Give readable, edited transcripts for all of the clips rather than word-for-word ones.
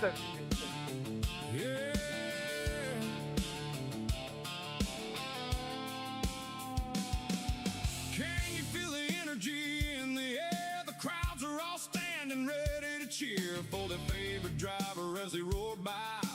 Thunder Racing. Yeah. Can you feel the energy in the air? The crowds are all standing ready to cheer for their favorite driver as they roar by.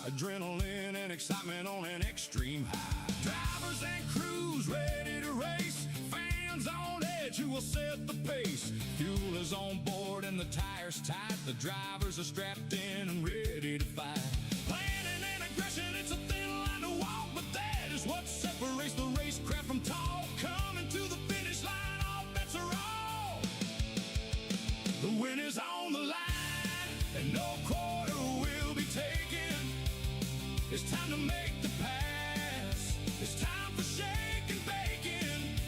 Adrenaline and excitement on an extreme high. Drivers and crews ready to race. Fans on edge who will set the pace. Fuel is on board and the tires tight. The drivers are strapped in and ready to fight. Planning and aggression, it's a thin line to walk, but that is what separates the racecraft from talk. Coming to the finish line, all bets are off. The win is on the line, and no quarter will be taken. It's time to make the pass. It's time for shake and bacon.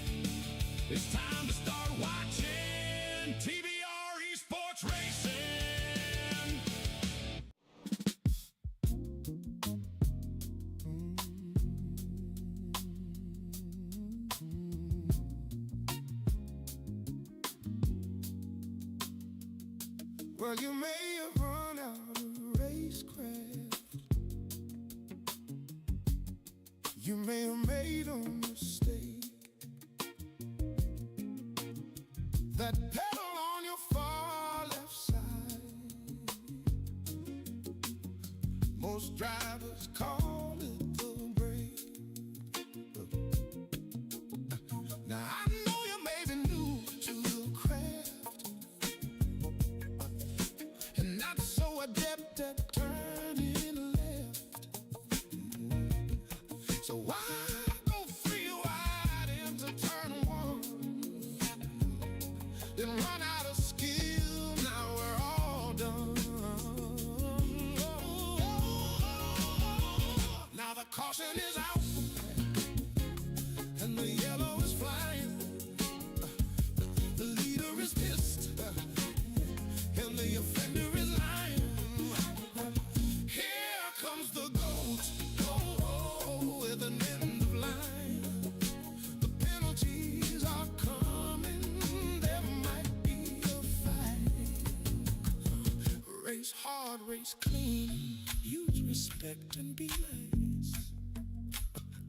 It's time to start watching TVR-Esports Racing. Well, you may have run out of racecraft. You may have made a mistake. That pedal on your far left side, most drivers call it the brake. Now I know you may be new to the craft and not so adept at turning left. So why go free wide into turn one, then run out of skill? Now we're all done. Now the caution is out and the yellow is flying. The leader is pissed and the offender is lying. Here comes the goat, with an end of line. The penalties are coming, there might be a fight. Race hard, race clean, use respect and be nice.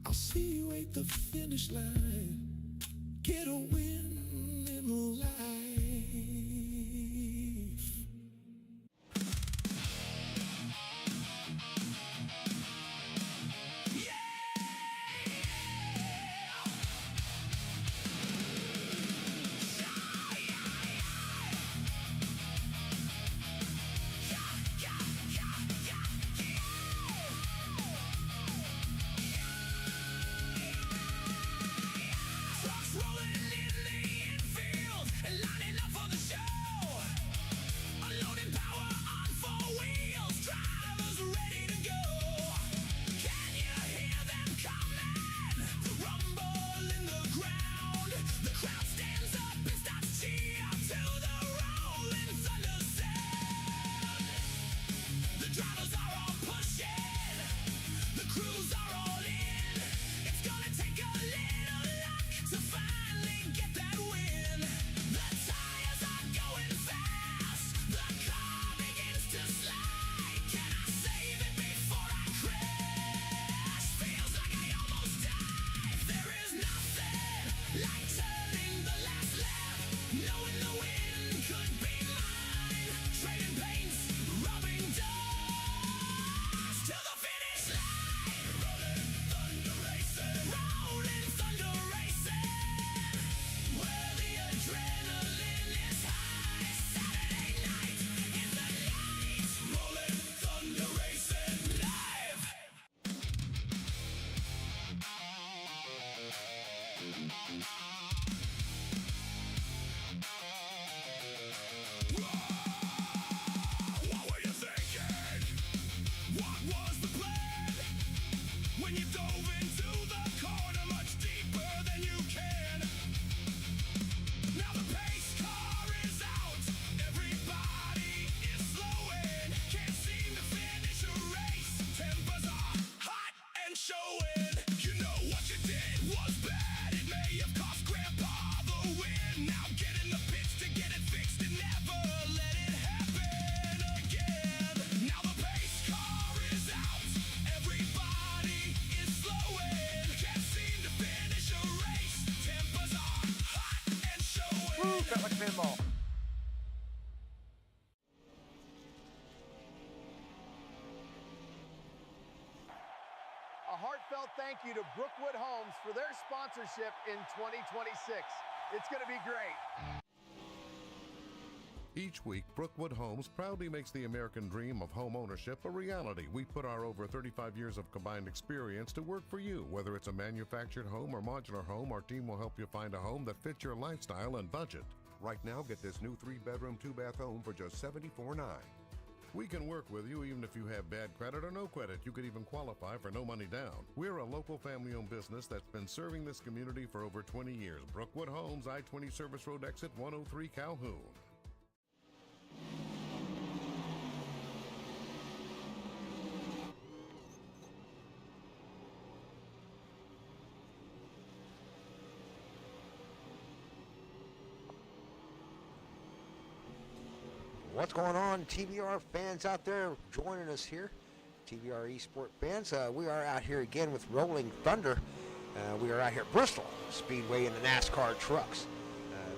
I'll see you at the finish line. Get a win in life. Trucks rolling in the infield, and lining cut like a pinball. A heartfelt thank you to Brookwood Homes for their sponsorship in 2026. It's going to be great. Each week, Brookwood Homes proudly makes the American dream of home ownership a reality. We put our over 35 years of combined experience to work for you. Whether it's a manufactured home or modular home, our team will help you find a home that fits your lifestyle and budget. Right now, get this new 3-bedroom, 2-bath home for just $74,900. We can work with you even if you have bad credit or no credit. You could even qualify for no money down. We're a local family-owned business that's been serving this community for over 20 years. Brookwood Homes, I-20 Service Road Exit 103 Calhoun. What's going on, TVR fans out there joining us here, TVR-Esports fans? We are out here again with Rollin Thunder. We are out here at Bristol Speedway in the NASCAR Trucks.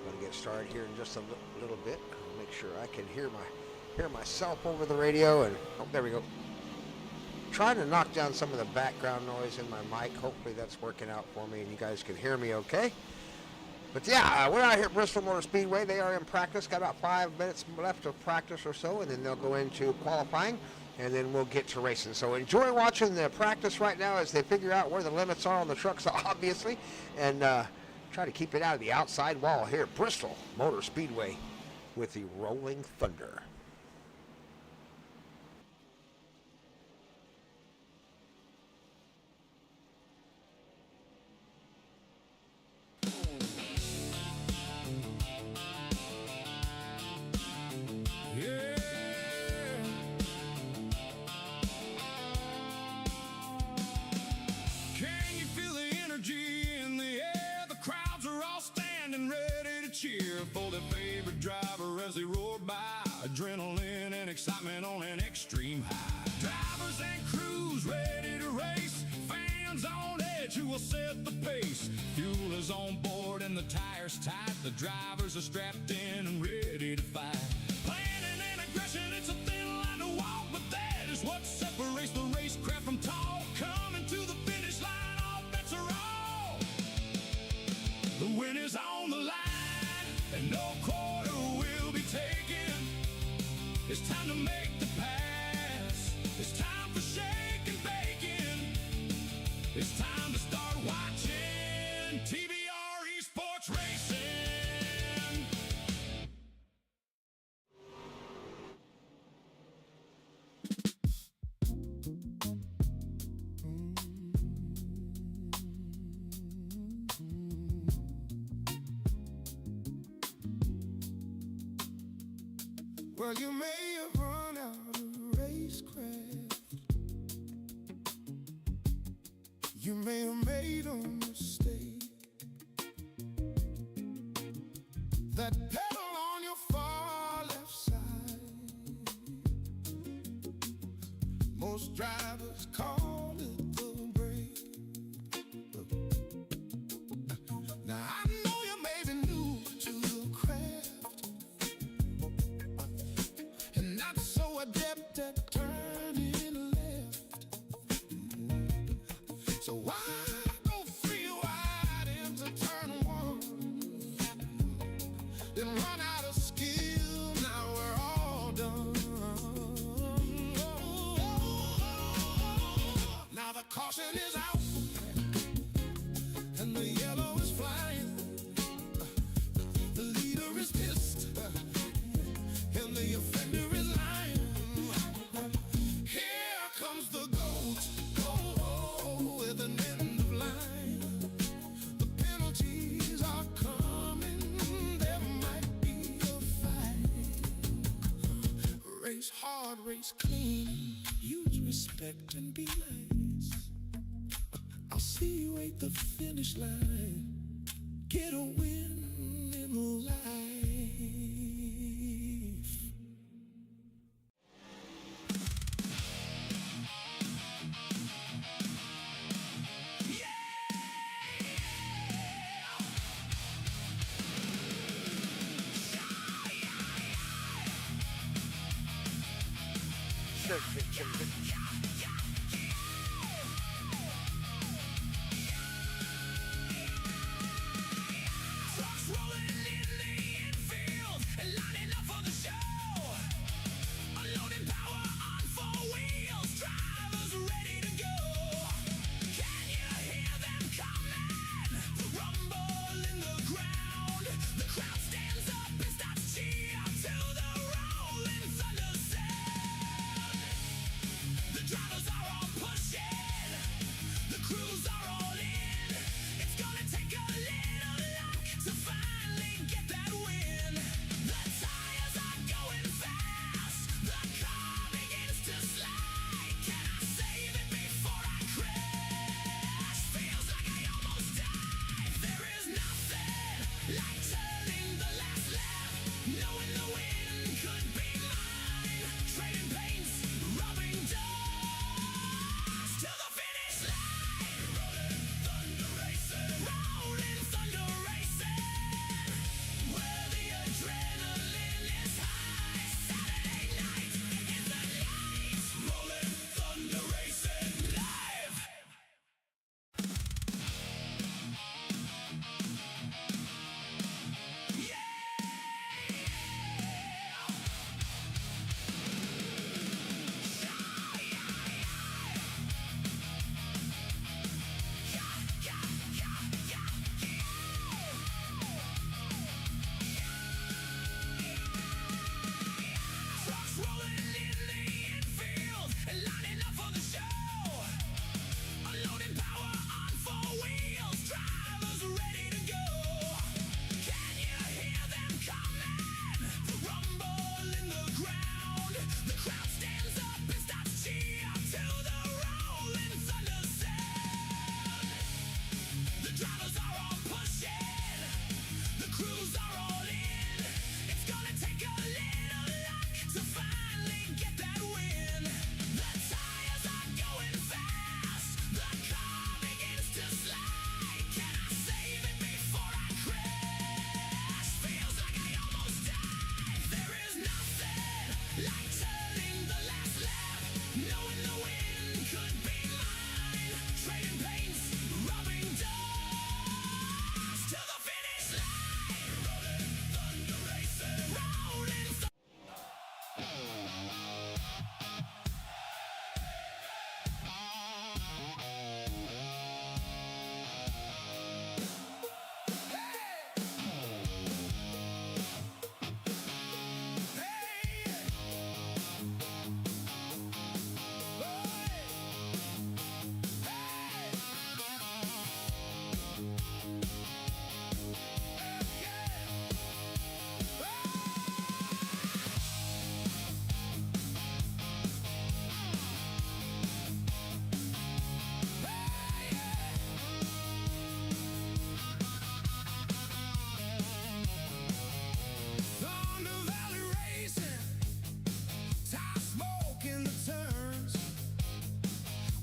Going to get started here in just a little bit. Make sure I can hear myself over the radio. And oh, there we go. Trying to knock down some of the background noise in my mic. Hopefully that's working out for me and you guys can hear me okay. But yeah, we're out here at Bristol Motor Speedway. They are in practice. Got about 5 minutes left of practice or so, and then they'll go into qualifying, and then we'll get to racing. So enjoy watching the practice right now as they figure out where the limits are on the trucks, obviously, and try to keep it out of the outside wall here at Bristol Motor Speedway with the Rollin Thunder. For their favorite driver as they roar by, adrenaline and excitement on an extreme high. Drivers and crews ready to race, fans on edge who will set the pace. Fuel is on board and the tires tight, the drivers are strapped in and ready to fight. Planning and aggression, it's a thin line to walk, but that is what separates the racecraft from talk. Coming to the finish line, all bets are off. The win is on the line, and no quarter will be taken. It's time to make the pass. It's time for shake and bacon. It's time to start watching TVR-Esports Racing. Well, you may have run out of racecraft. You may have made a mistake. That pedal on your far left side, most drivers call it the brake. Now I know you may be new to the craft and not so adept at turning left. So why go free wide into turn one, then run out of skill? Now we're all done. Now the caution is out and the yellow is flying. The leader is pissed and the offender is lying. Here comes the goat, with an end of line. The penalties are coming, there might be a fight. Race hard, race clean, use respect and be nice. I'll see you at the finish line. Get a win in life.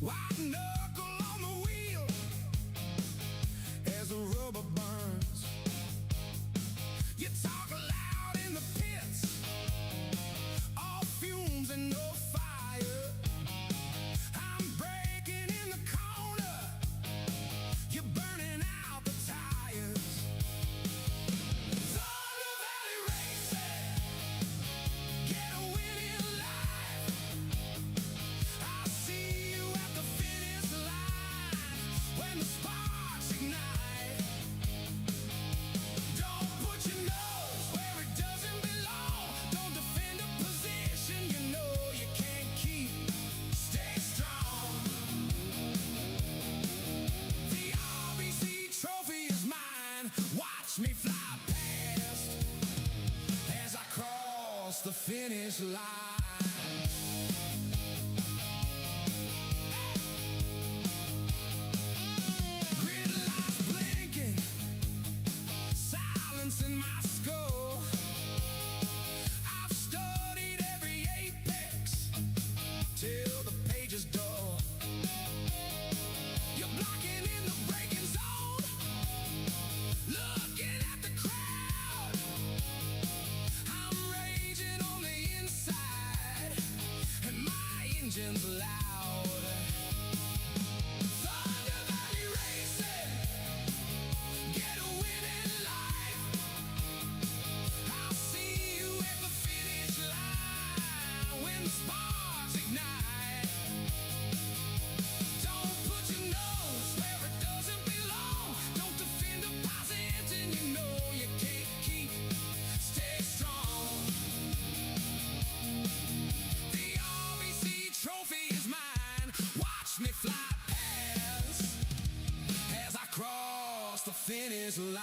White knuckle on the wheel as the rubber burns. You talk loud in the pits, all fumes and no fire. I'm breaking in the corner, you're burning out the tires. Thunder Valley Racing, get a win in life. I'll see you at the finish line when the sparks ignite. Don't put your nose where it doesn't belong. Don't defend a position you know you can't keep. Stay strong. The RBC trophy is mine. Watch me fly past as I cross the finish line. Grid lights blinking, silence in my skull. I've studied every apex till the page is dull. You're blocking in the braking zone, looking at the crowd. I'm raging on the inside, and my engine's loud. Thunder Valley Racing, get a win in life. I'll see you at the finish line when the sparks ignite. Don't put your nose where it doesn't belong. Don't defend a position you know you can't keep. Stay strong. The RBC trophy is mine. Watch me fly past as I cross the finish line.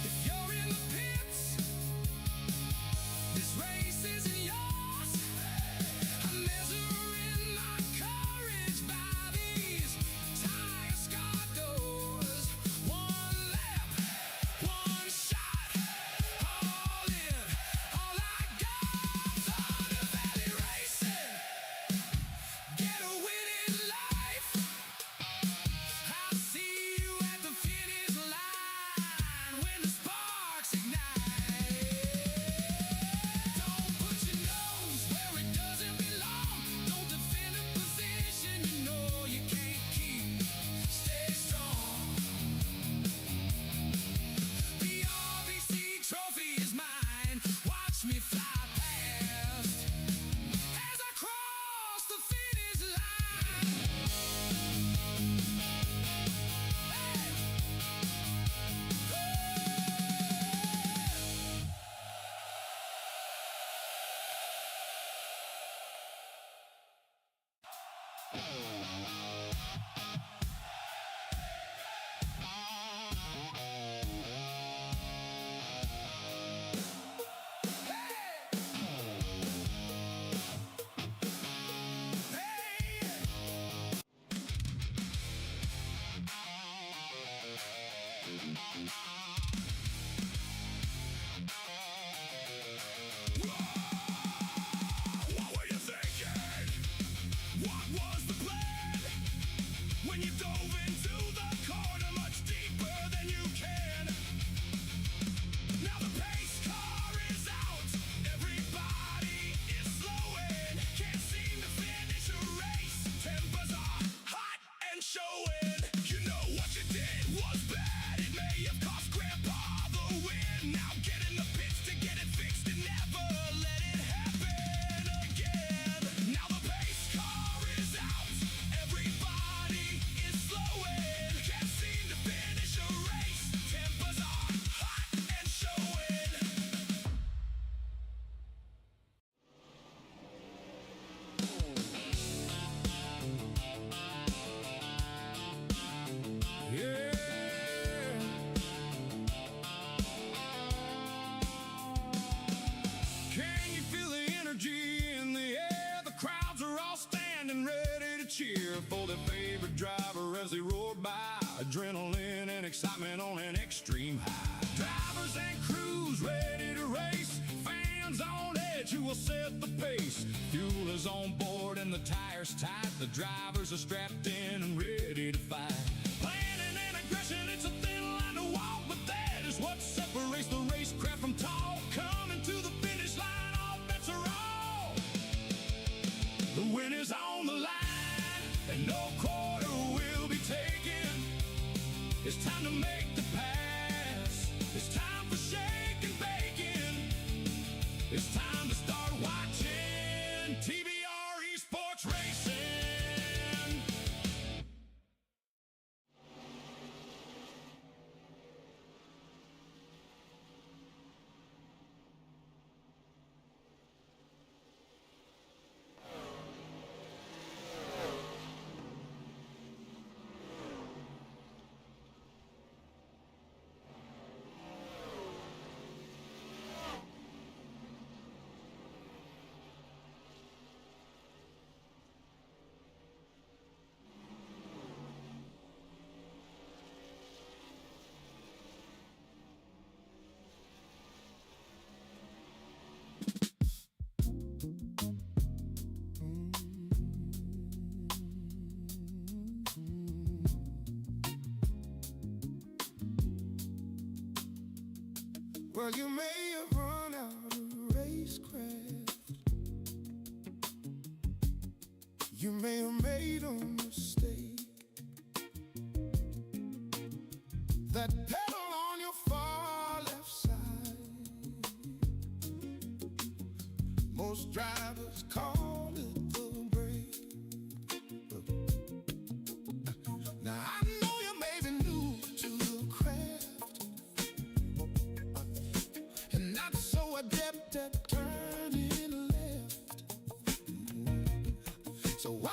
If you're in the pits, this race isn't yours. I'm measuring my courage by these tire scar doors. One lap, one shot, all in, all I got. Thunder Valley Racing, get a win in life. I'll see you at the finish line when the sparks ignite. Don't put your nose where it doesn't belong. Don't defend a position you know you can't keep. Stay strong. The RBC trophy is mine. Watch me fly past as I cross the finish line. What were you thinking? What was the plan? When you dove into the corner much deeper than you can. Now the pace car is out. Everybody is slowing. Can't seem to finish a race. Tempers are hot and showing. You know what you did was bad. It may have cost Grandpa the win. Now get in the pits to get it fixed and never let it happen again. Now the pace car is out. Everybody is slowing. Can't seem to finish a race. Tempers are hot and showing. Yeah. Can you feel the energy in the air? The crowds are all standing ready to cheer for their favorite driver as they roar by. Adrenaline and excitement on an extreme high. Drivers and crews will set the pace. Fuel is on board and the tires tight. The drivers are strapped in and ready to fight. Planning and aggression, it's a thin line to walk, but that is what separates the racecraft from talk. Coming to the finish line, all bets are off. The win is on the line, and no quarter will be taken. It's time to make the pass. It's time for shake and bacon. It's time to start watching TVR-Esports Racing. Well, you may have run out of racecraft. You may have made a mistake. That pedal on your far left side, most drivers call it the brake. Now I know you may be new to the craft and not so adept at turning left. So why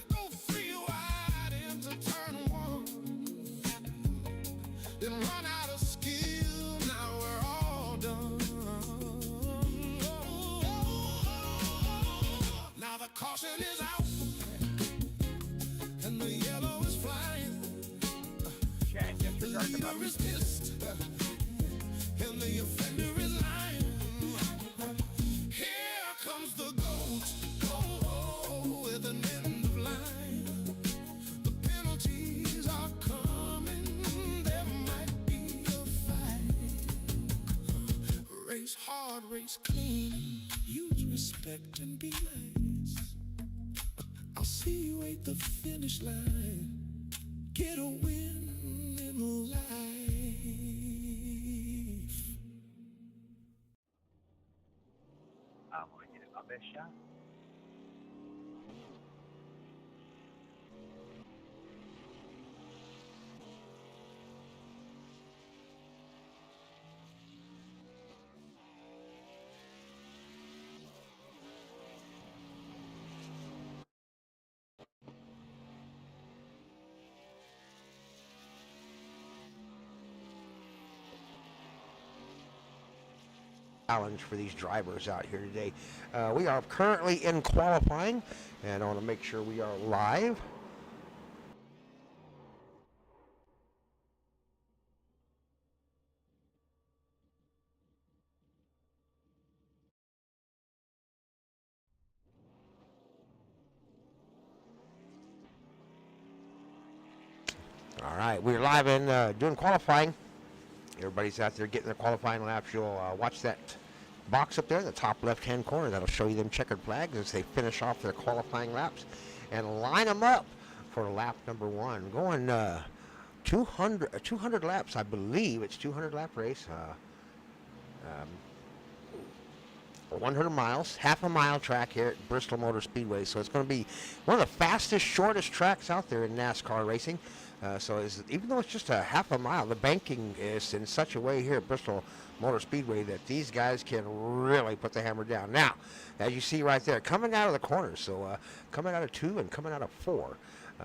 go free wide into turn one, then run out of skill? Now we're all done. Now the caution is out and the yellow is flying. The leader is pissed and the offender is lying. Here comes the goat, with an end of line. The penalties are coming, there might be a fight. Race hard, race clean, use respect and be nice. I'll see you at the finish line. Get a win in life. I'm going to get my best shot. Challenge for these drivers out here today. We are currently in qualifying, and I want to make sure we are live. All right, we're live and doing qualifying. Everybody's out there getting their qualifying laps. You'll watch that box up there in the top left-hand corner. That'll show you them checkered flags as they finish off their qualifying laps and line them up for lap number one. Going 200 laps, I believe. It's 200 lap race. 100 miles, half a mile track here at Bristol Motor Speedway. So it's going to be one of the fastest, shortest tracks out there in NASCAR racing. Even though it's just a half a mile, the banking is in such a way here at Bristol Motor Speedway that these guys can really put the hammer down. Now, as you see right there, coming out of the corners, so coming out of 2 and coming out of 4,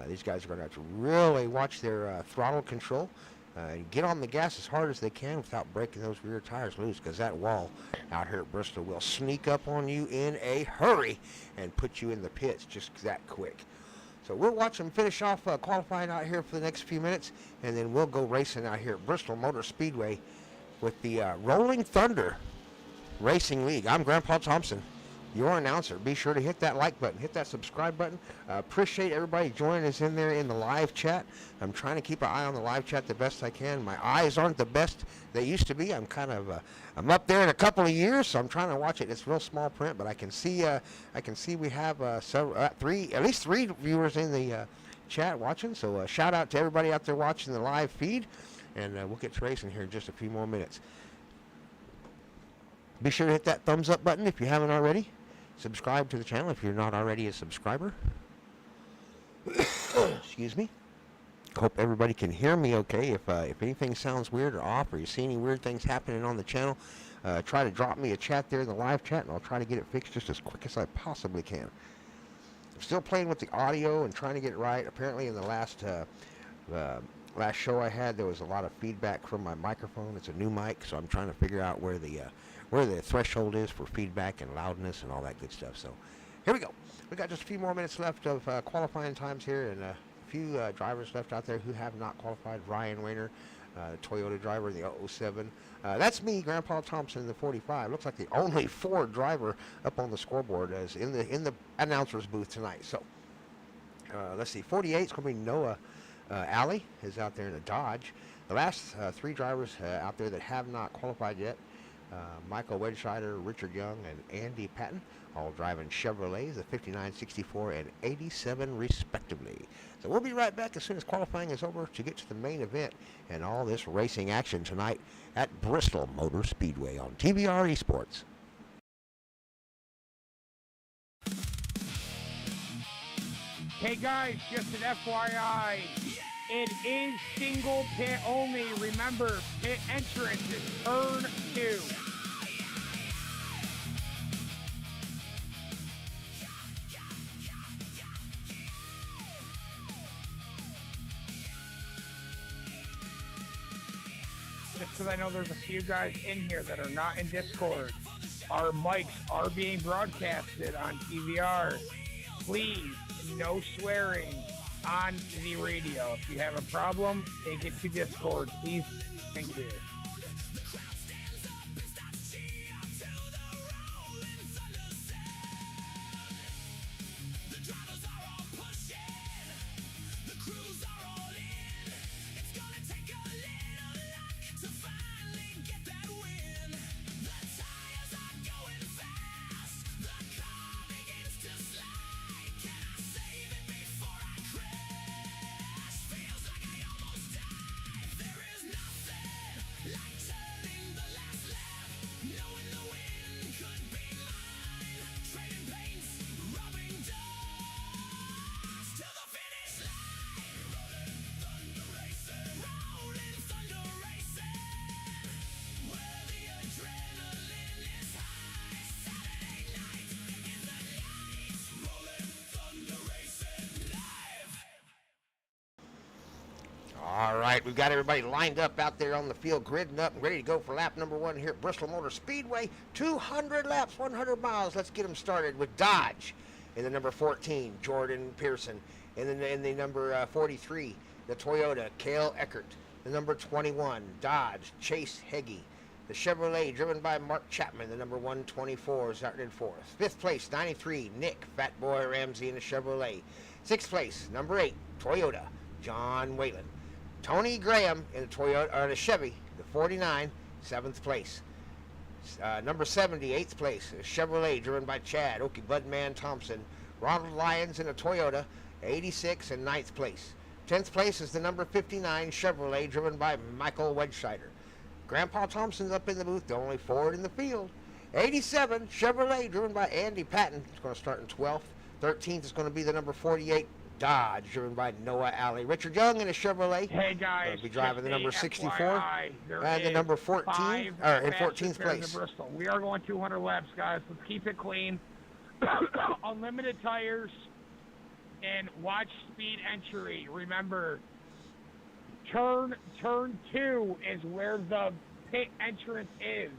these guys are going to have to really watch their throttle control and get on the gas as hard as they can without breaking those rear tires loose, because that wall out here at Bristol will sneak up on you in a hurry and put you in the pits just that quick. So we'll watch them finish off qualifying out here for the next few minutes, and then we'll go racing out here at Bristol Motor Speedway with the Rollin Thunder Racing League. I'm Grandpa Thompson, your announcer. Be sure to hit that like button, hit that subscribe button. Appreciate everybody joining us in there in the live chat. I'm trying to keep an eye on the live chat the best I can. My eyes aren't the best they used to be. I'm kind of I'm up there in a couple of years, so I'm trying to watch it. It's real small print, but I can see we have at least three viewers in the chat watching. So shout out to everybody out there watching the live feed, and we'll get to racing here in just a few more minutes. Be sure to hit that thumbs up button if you haven't already. Subscribe to the channel if you're not already a subscriber. Excuse me. Hope everybody can hear me okay. If anything sounds weird or off, or you see any weird things happening on the channel, try to drop me a chat there in the live chat, and I'll try to get it fixed just as quick as I possibly can. I'm still playing with the audio and trying to get it right. Apparently in the last show I had, there was a lot of feedback from my microphone. It's a new mic, so I'm trying to figure out where the threshold is for feedback and loudness and all that good stuff. So here we go. We got just a few more minutes left of qualifying times here, and a few drivers left out there who have not qualified. Ryan Wayner, Toyota driver in the 007. That's me, Grandpa Thompson in the 45. Looks like the only Ford driver up on the scoreboard as in the announcer's booth tonight. So let's see, 48 is going to be Noah Alley is out there in a Dodge. The last three drivers out there that have not qualified yet, Michael Wedscheider, Richard Young, and Andy Patton, all driving Chevrolets, the 59, 64, and 87 respectively. So we'll be right back as soon as qualifying is over to get to the main event and all this racing action tonight at Bristol Motor Speedway on TVR-Esports. Hey guys, just an FYI, it is single pit only. Remember, pit entrance is turn 2. Just because I know there's a few guys in here that are not in Discord. Our mics are being broadcasted on TVR. Please, no swearing on the radio. If you have a problem, take it to Discord, please. Thank you. All right, we've got everybody lined up out there on the field, gridding up and ready to go for lap number 1 here at Bristol Motor Speedway. 200 laps, 100 miles. Let's get them started with Dodge in the number 14, Jordan Pearson. In the number 43, the Toyota, Cale Eckert. The number 21, Dodge, Chase Heggie. The Chevrolet, driven by Mark Chapman, the number 124, is out in 4th. 5th place, 93, Nick Fat Boy Ramsey in the Chevrolet. 6th place, number 8, Toyota, John Whalen. Tony Graham in the Toyota, or the Chevy, the 49, 7th place. Number 70, 8th place, Chevrolet, driven by Chad Okie Budman Thompson. Ronald Lyons in a Toyota, 86 and 9th place. 10th place is the number 59 Chevrolet, driven by Michael Wedscheider. Grandpa Thompson's up in the booth, the only Ford in the field. 87 Chevrolet, driven by Andy Patton. It's going to start in 12th. 13th is going to be the number 48 Dodge, driven by Noah Alley. Richard Young in a Chevrolet. Hey guys, will be driving the number 64 FYI, and the number 14, or in 14th place. We are going 200 laps, guys. Let's keep it clean. Unlimited tires and watch speed entry. Remember, turn 2 is where the pit entrance is.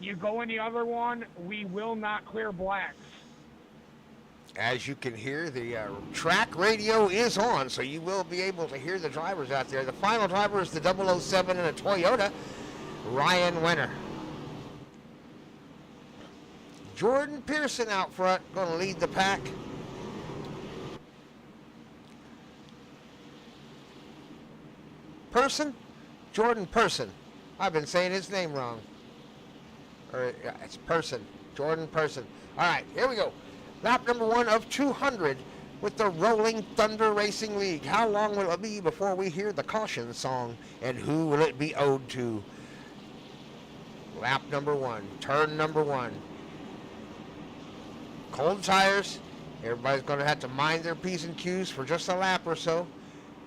You go in the other one, we will not clear blacks. As you can hear, the track radio is on, so you will be able to hear the drivers out there. The final driver is the 007 in a Toyota, Ryan Wenner. Jordan Pearson out front, going to lead the pack. Person? Jordan Person. I've been saying his name wrong. Or it's Person. Jordan Person. All right, here we go. Lap number 1 of 200 with the Rollin Thunder Racing League. How long will it be before we hear the caution song, and who will it be owed to? Lap number 1, turn number 1. Cold tires. Everybody's going to have to mind their P's and Q's for just a lap or so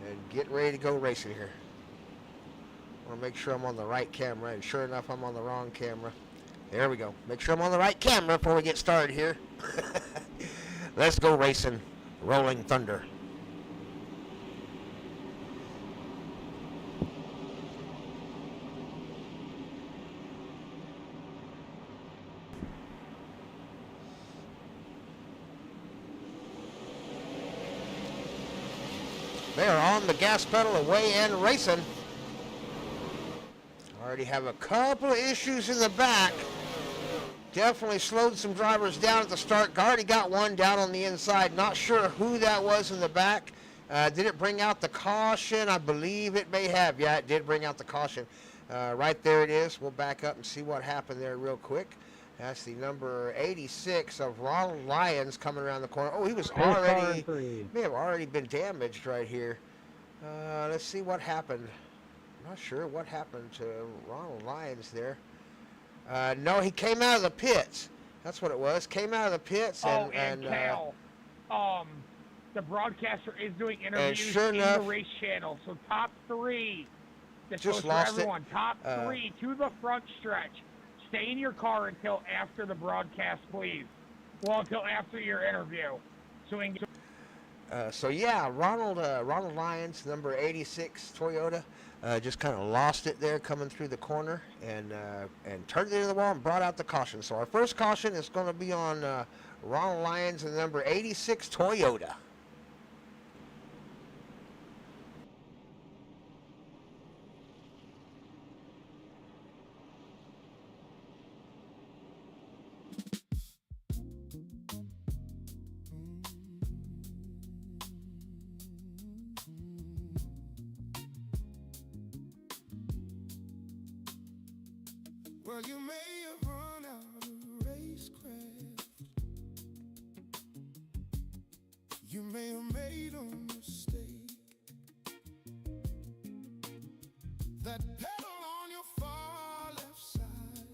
and get ready to go racing here. I want to make sure I'm on the right camera, and sure enough, I'm on the wrong camera. There we go. Make sure I'm on the right camera before we get started here. Let's go racing. Rollin Thunder. They are on the gas pedal away and racing. Already have a couple of issues in the back. Definitely slowed some drivers down at the start. Already got one down on the inside. Not sure who that was in the back. Did it bring out the caution? I believe it may have. Yeah, it did bring out the caution. Right there it is. We'll back up and see what happened there real quick. That's the number 86 of Rollin Lyons coming around the corner. Oh, he was already, may have already been damaged right here. Let's see what happened. I'm not sure what happened to Rollin Lyons there. No, he came out of the pits. That's what it was. Came out of the pits. And Cal, the broadcaster is doing interviews sure in enough, the race channel. So top 3. This just goes lost for everyone. it. Top 3 to the front stretch. Stay in your car until after the broadcast, please. Well, until after your interview. So yeah, Ronald Lyons, number 86 Toyota, just kind of lost it there coming through the corner and turned it into the wall and brought out the caution. So our first caution is going to be on Ronald Lyons and number 86 Toyota. Well, you may have run out of racecraft. You may have made a mistake. That pedal on your far left side,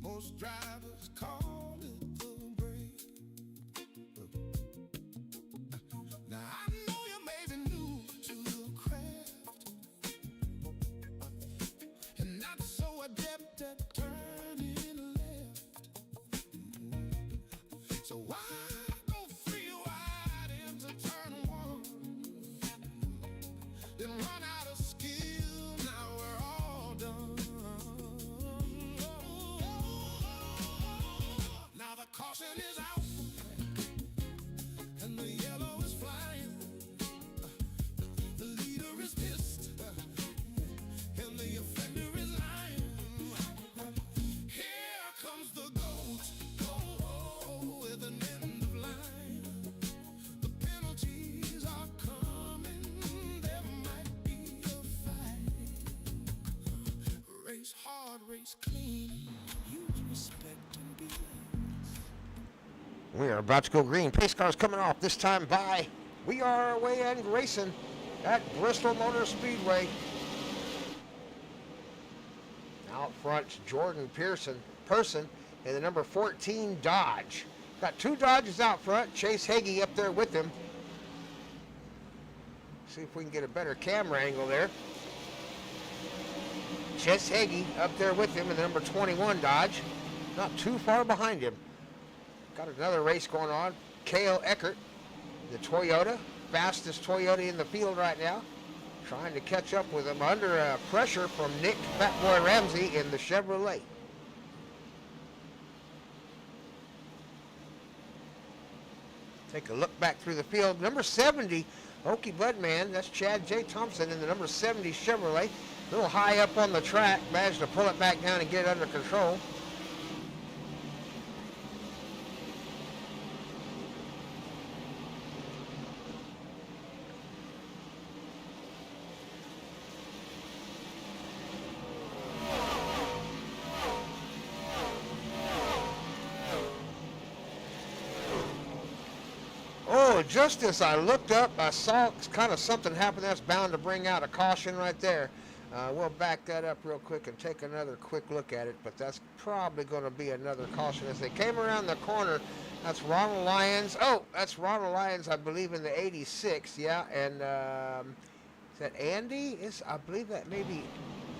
most drivers call it the brake. Now I know you may be new to the craft and not so adept at turning left. So why go 3 wide into turn 1? Then run out of skill, now we're all done. Now the caution is out and the yellow is flying. The leader is pissed and the offender is lying. Here comes the goat with an end of line. The penalties are coming, there might be a fight. Race hard, race clean, use respect and be. We are about to go green. Pace cars coming off, this time by We Are Away and Racing at Bristol Motor Speedway. Out front, Jordan Person, in the number 14 Dodge. Got 2 Dodges out front. Chase Hagee up there with him. See if we can get a better camera angle there. Chase Hagee up there with him in the number 21 Dodge. Not too far behind him. Got another race going on. Cale Eckert, the Toyota, fastest Toyota in the field right now. Trying to catch up with him under pressure from Nick Fatboy Ramsey in the Chevrolet. Take a look back through the field. Number 70, Okie Budman, that's Chad J. Thompson in the number 70 Chevrolet. A little high up on the track, managed to pull it back down and get it under control. just as I looked up, I saw kind of something happen that's bound to bring out a caution right there. We'll back that up real quick and take another quick look at it, but that's probably going to be another caution. As they came around the corner, that's Ronald Lyons. Oh, that's Ronald Lyons, I believe, in the 86, yeah. And is that Andy? I believe that maybe,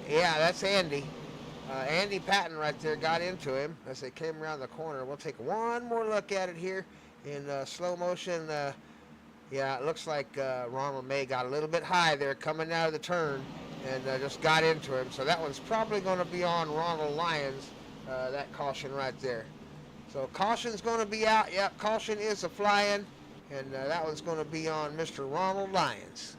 yeah, that's Andy. Andy Patton right there got into him as they came around the corner. We'll take one more look at it here in slow motion. Yeah, it looks like Ronald May got a little bit high there coming out of the turn and just got into him. So that one's probably going to be on Ronald Lyons, that caution right there. So caution's going to be out. Yep, caution is a flying, and that one's going to be on Mr. Ronald Lyons.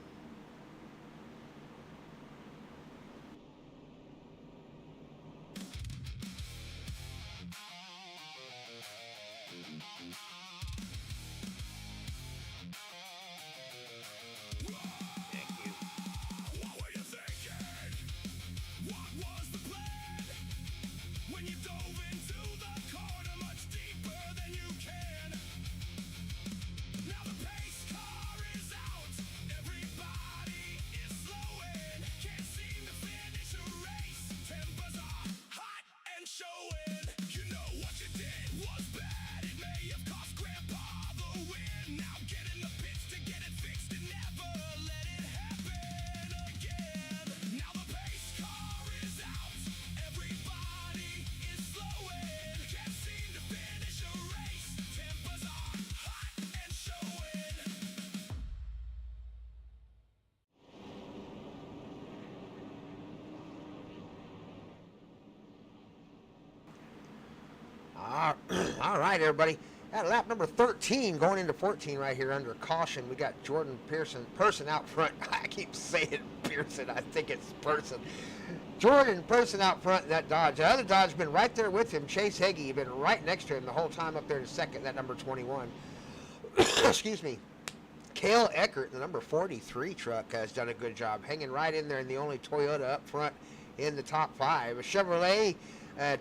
All right, everybody. At lap number 13, going into 14 right here under caution, we got Jordan Person out front. I keep saying Pearson. I think it's Person. Jordan Person out front in that Dodge. The other Dodge has been right there with him. Chase Heggie been right next to him the whole time up there in second, that number 21. Excuse me. Cale Eckert, the number 43 truck, has done a good job hanging right in there, and the only Toyota up front in the top five. A Chevrolet.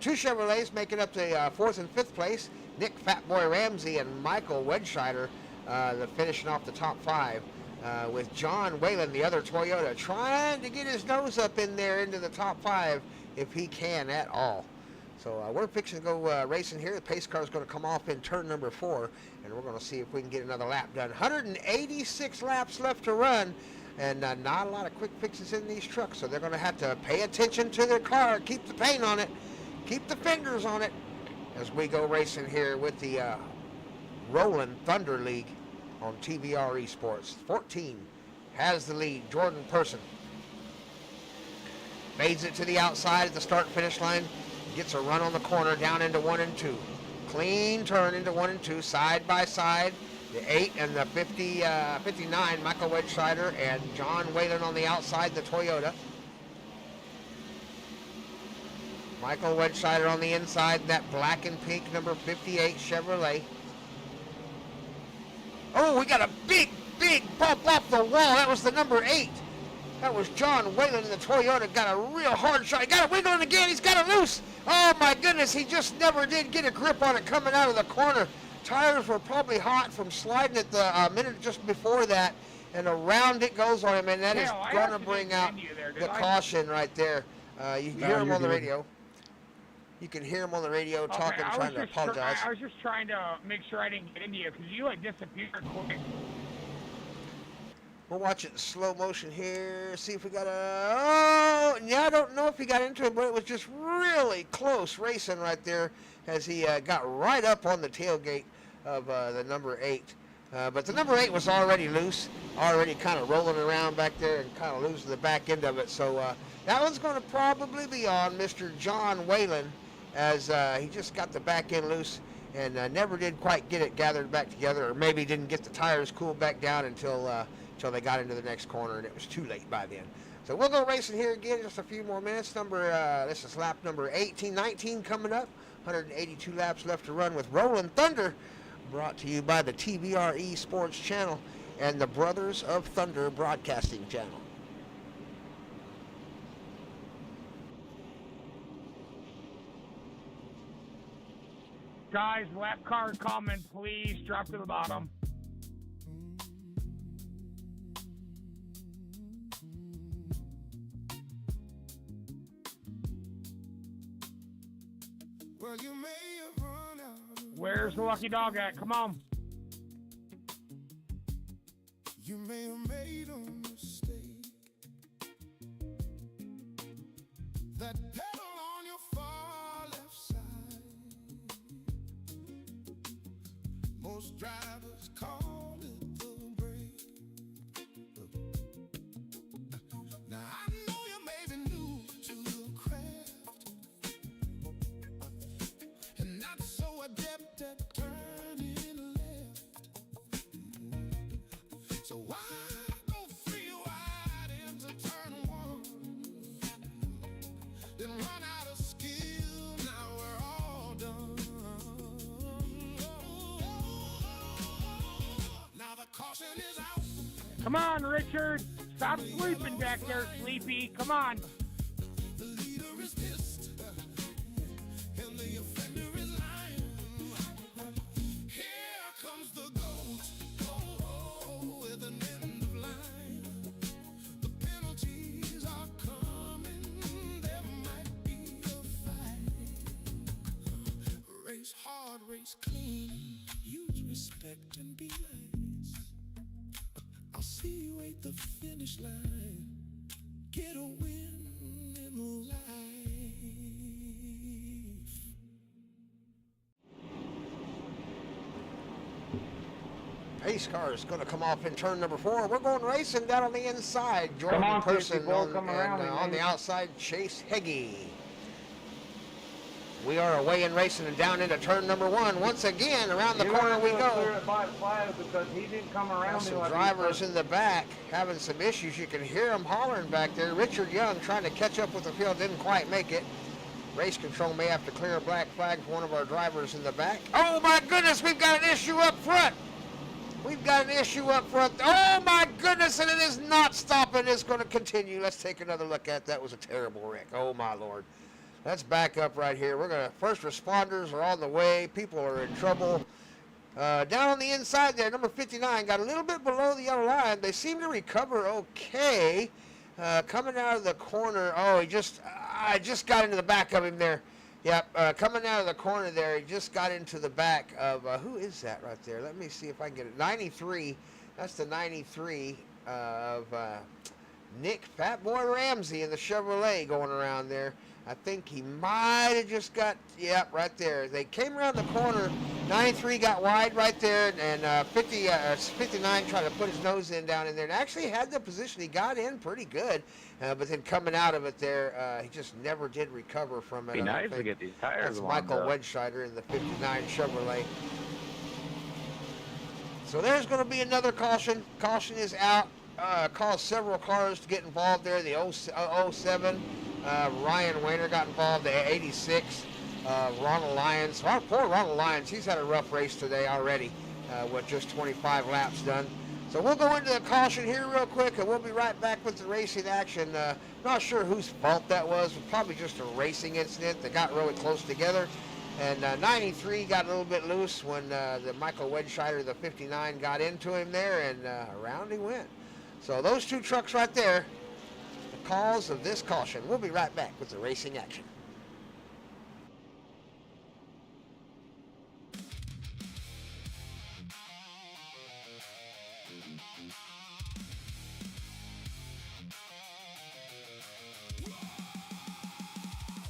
Two Chevrolets making up the fourth and fifth place. Nick Fatboy Ramsey and Michael Wedscheider finishing off the top five. With John Whalen, the other Toyota, trying to get his nose up in there into the top five if he can at all. So we're fixing to go racing here. The pace car is going to come off in turn number 4, and we're going to see if we can get another lap done. 186 laps left to run. And not a lot of quick fixes in these trucks, so they're going to have to pay attention to their car, keep the paint on it, keep the fingers on it, as we go racing here with the Rollin Thunder League on TVR-Esports. 14 has the lead, Jordan Person. Fades it to the outside at the start-finish line, gets a run on the corner down into 1 and 2. Clean turn into 1 and 2, side by side. The 8 and the 59, Michael Wedscheider and John Whalen on the outside, the Toyota. Michael Wedscheider on the inside, that black and pink number 58 Chevrolet. Oh, we got a big bump off the wall. That was the number 8. That was John Whalen in the Toyota. Got a real hard shot. He got it wiggling again. He's got it loose. Oh, my goodness. He just never did get a grip on it coming out of the corner. Tires were probably hot from sliding it the minute just before that, and around it goes on him, and that is going to bring out the caution right there. You can hear him on the radio. You can hear him on the radio talking, trying to apologize. I was just trying to make sure I didn't get into you because you disappeared quick. We'll watch it in slow motion here. See if we got a... Oh, yeah, I don't know if he got into it, but it was just really close racing right there as he got right up on the tailgate of the number 8. But the number 8 was already loose, already kind of rolling around back there and kind of losing the back end of it. So that one's going to probably be on Mr. John Whalen as he just got the back end loose and never did quite get it gathered back together, or maybe didn't get the tires cooled back down until they got into the next corner, and it was too late by then. So we'll go racing here again just a few more minutes. This is lap number 19 coming up. 182 laps left to run with Rollin Thunder, brought to you by the TVR-Esports channel and the Brothers of Thunder Broadcasting channel. Guys, lap car coming, please drop to the bottom. Well, you may have run out of Where's the lucky dog at? Come on. You may have made a mistake. That pedal on your far left side, most drivers call it the brake. Now I know you may be new to the craft and not so adept at turning left. So why go free wide into turn one? Then run out of skill, now we're all done. Now the caution is out. Come on, Richard. Stop sleeping back there, Sleepy. Come on. The leader is pissed, and the offender is lying. Here comes the goat, with an end of line. The penalties are coming, there might be a fight. Race hard, race clean, use respect and be nice. I'll see you at the finish line. Get a win in life. Pace car is going to come off in turn number 4. We're going racing down on the inside. Jordan on, Person 54, on, come and, around, on the man. outside, Chase Heggie. We are away in racing and down into turn number 1. Once again, around the corner we go. Because he didn't come Got around some drivers in the back having some issues. You can hear them hollering back there. Richard Young trying to catch up with the field, didn't quite make it. Race control may have to clear a black flag for one of our drivers in the back. Oh my goodness, we've got an issue up front. We've got an issue up front. Oh my goodness, and it is not stopping. It's going to continue. Let's take another look at that. That was a terrible wreck. Oh my Lord. Let's back up right here. We're going to, first responders are on the way. People are in trouble. Down on the inside there, number 59 got a little bit below the yellow line. They seem to recover okay. Coming out of the corner. Oh, I just got into the back of him there. Yep, coming out of the corner there, he just got into the back of, who is that right there? Let me see if I can get it. 93, that's the 93 of Nick Fatboy Ramsey in the Chevrolet going around there. I think he might have just got, yep, right there. They came around the corner, 93 got wide right there, and 59 tried to put his nose in down in there, and actually had the position. He got in pretty good, but then coming out of it there, he just never did recover from it. Be nice to get these tires That's warmed Michael up. Wedscheider in the 59 Chevrolet. So there's going to be another caution. Caution is out. Caused several cars to get involved there. The 07, Ryan Wayner got involved. The 86, Ronald Lyons. Our poor Ronald Lyons, he's had a rough race today already with just 25 laps done. So we'll go into the caution here real quick, and we'll be right back with the racing action. Not sure whose fault that was. It was probably just a racing incident that got really close together. And 93 got a little bit loose when the Michael Wedscheider, the 59, got into him there, and around he went. So those two trucks right there, the cause of this caution. We'll be right back with the racing action.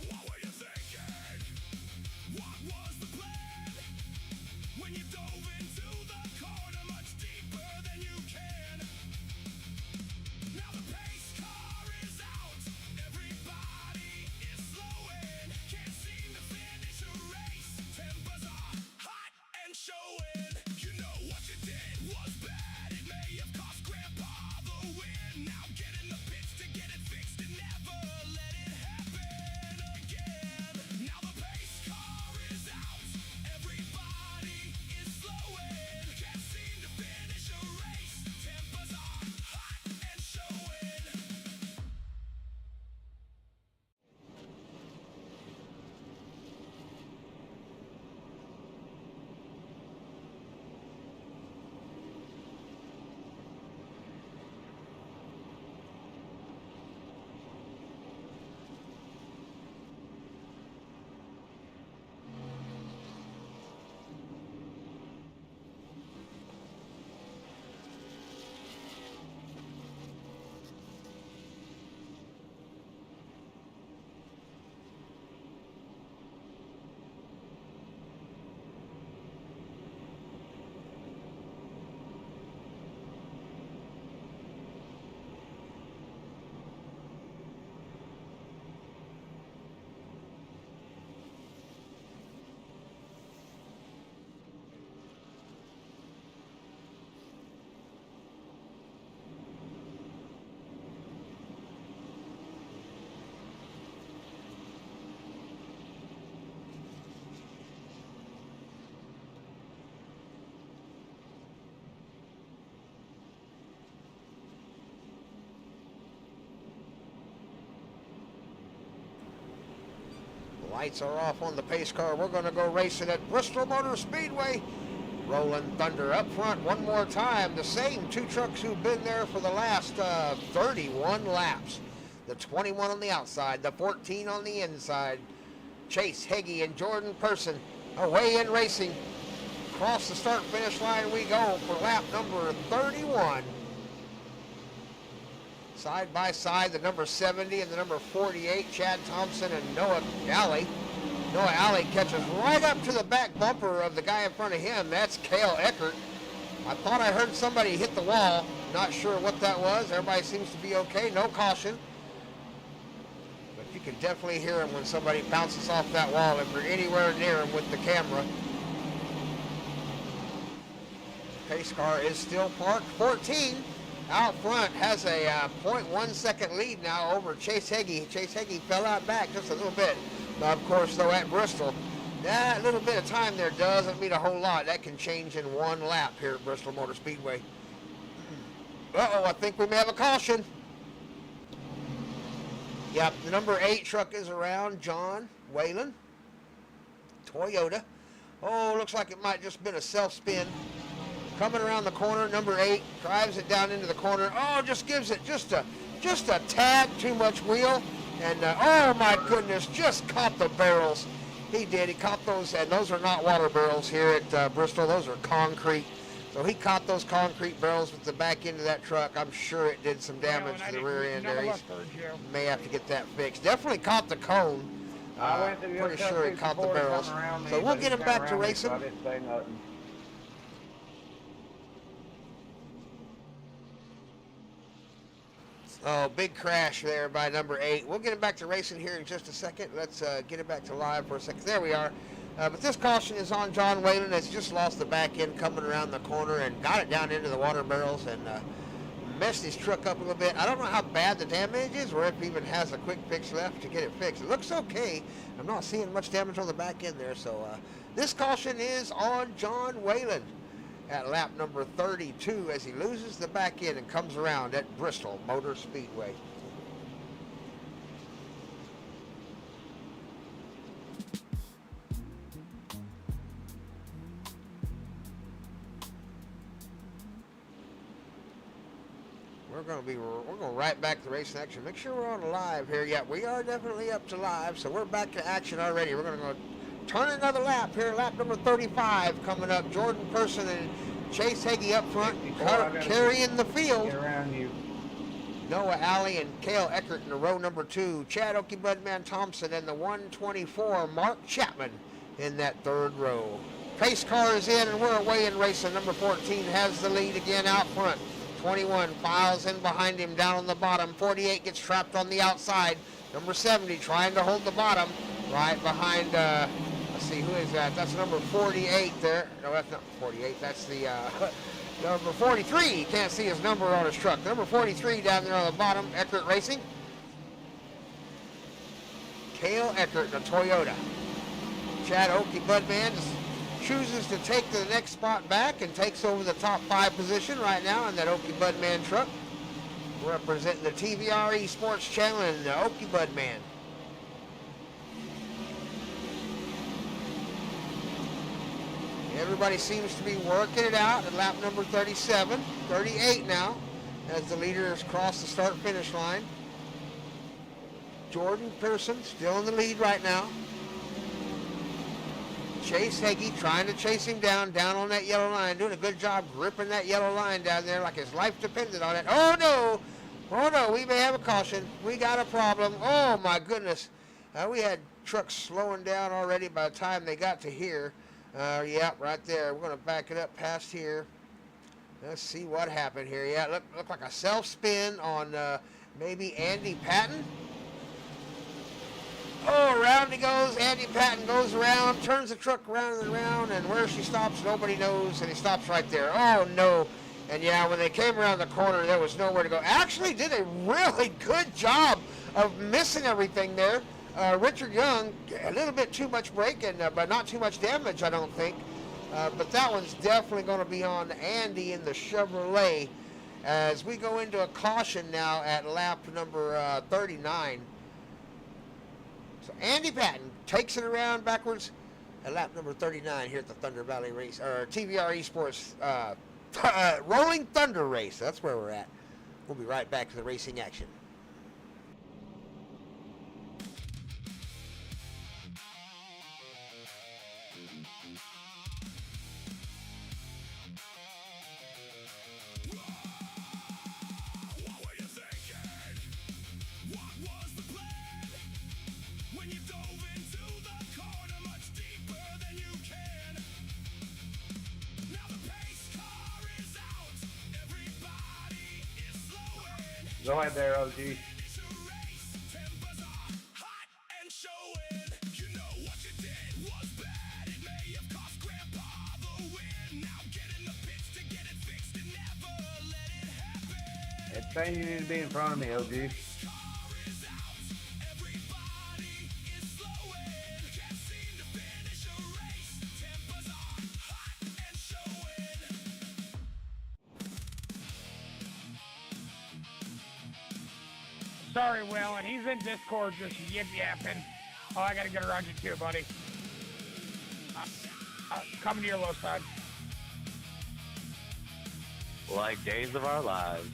What were you thinking? What was the plan? When you dove into the corner much deeper than you can. Now the pace car is out. Everybody is slowing Lights are off on the pace car. We're going to go racing at Bristol Motor Speedway. Rollin Thunder up front one more time. The same two trucks who've been there for the last 31 laps. The 21 on the outside, the 14 on the inside. Chase Heggie and Jordan Person away in racing. Across the start-finish line we go for lap number 31. Side by side, the number 70 and the number 48, Chad Thompson and Noah Alley. Noah Alley catches right up to the back bumper of the guy in front of him. That's Cale Eckert. I thought I heard somebody hit the wall. Not sure what that was. Everybody seems to be okay. No caution. But you can definitely hear him when somebody bounces off that wall if you're anywhere near him with the camera. Pace car is still parked. 14 out front has a 0.1 second lead now over Chase Heggie. Chase Heggie fell out back just a little bit. Now, of course, though, at Bristol, that little bit of time there doesn't mean a whole lot. That can change in one lap here at Bristol Motor Speedway. Uh-oh, I think we may have a caution. Yep, the number 8 truck is around. John Whalen, Toyota. Oh, looks like it might just been a self-spin. Coming around the corner, number 8 drives it down into the corner. Oh, just gives it just a tad too much wheel. And, oh my goodness, just caught the barrels. He did. He caught those, and those are not water barrels here at Bristol. Those are concrete. So he caught those concrete barrels with the back end of that truck. I'm sure it did some damage to the rear end there. He may have to get that fixed. Definitely caught the cone. Pretty sure he caught the barrels. So we'll get him back to racing. I didn't say nothing. Oh, big crash there by number 8. We'll get him back to racing here in just a second. Let's get it back to live for a second. There we are. But this caution is on John Whalen. It's just lost the back end coming around the corner and got it down into the water barrels and messed his truck up a little bit. I don't know how bad the damage is or if he even has a quick fix left to get it fixed. It looks okay. I'm not seeing much damage on the back end there. So this caution is on John Whalen at lap number 32 as he loses the back end and comes around at Bristol Motor Speedway. We're going right back to racing action. Make sure we're on live here. Yeah, we are definitely up to live, so we're back to action already. We're going to go turn another lap here, lap number 35 coming up. Jordan Person and Chase Heggie up front, carrying the field. Noah Alley and Cale Eckert in the row number 2. Chad Okie Budman Thompson and the 124 Mark Chapman in that third row. Pace car is in and we're away in racing. Number 14 has the lead again out front. 21 files in behind him down on the bottom. 48 gets trapped on the outside. Number 70 trying to hold the bottom right behind, let's see, who is that? That's number 48 there. No, that's not 48. That's the number 43. You can't see his number on his truck. Number 43 down there on the bottom. Eckert Racing. Cale Eckert, the Toyota. Chad Okie Budman chooses to take the next spot back and takes over the top 5 position right now in that Okie Budman truck. Representing the TVR-Esports channel and the Okie Budman. Everybody seems to be working it out at lap number 37, 38 now, as the leaders cross the start-finish line. Jordan Pearson still in the lead right now. Chase Heggie trying to chase him down on that yellow line, doing a good job gripping that yellow line down there like his life depended on it. Oh no, we may have a caution. We got a problem. Oh my goodness. We had trucks slowing down already by the time they got to here. Yeah, right there. We're going to back it up past here. Let's see what happened here. Yeah, it looked like a self-spin on maybe Andy Patton. Oh, around he goes. Andy Patton goes around, turns the truck around and around, and where she stops, nobody knows, and he stops right there. Oh, no. And, yeah, when they came around the corner, there was nowhere to go. Actually did a really good job of missing everything there. Richard Young, a little bit too much braking, but not too much damage, I don't think. But that one's definitely going to be on Andy in the Chevrolet as we go into a caution now at lap number 39. So Andy Patton takes it around backwards at lap number 39 here at the Thunder Valley Race, or TVR-Esports Rolling Thunder Race. That's where we're at. We'll be right back to the racing action. Go ahead there, OG. It's saying you need to be in front of me, OG. Sorry, Will, and he's in Discord just yip-yapping. Oh, I gotta get around you too, buddy. Coming to your low side. Like days of our lives.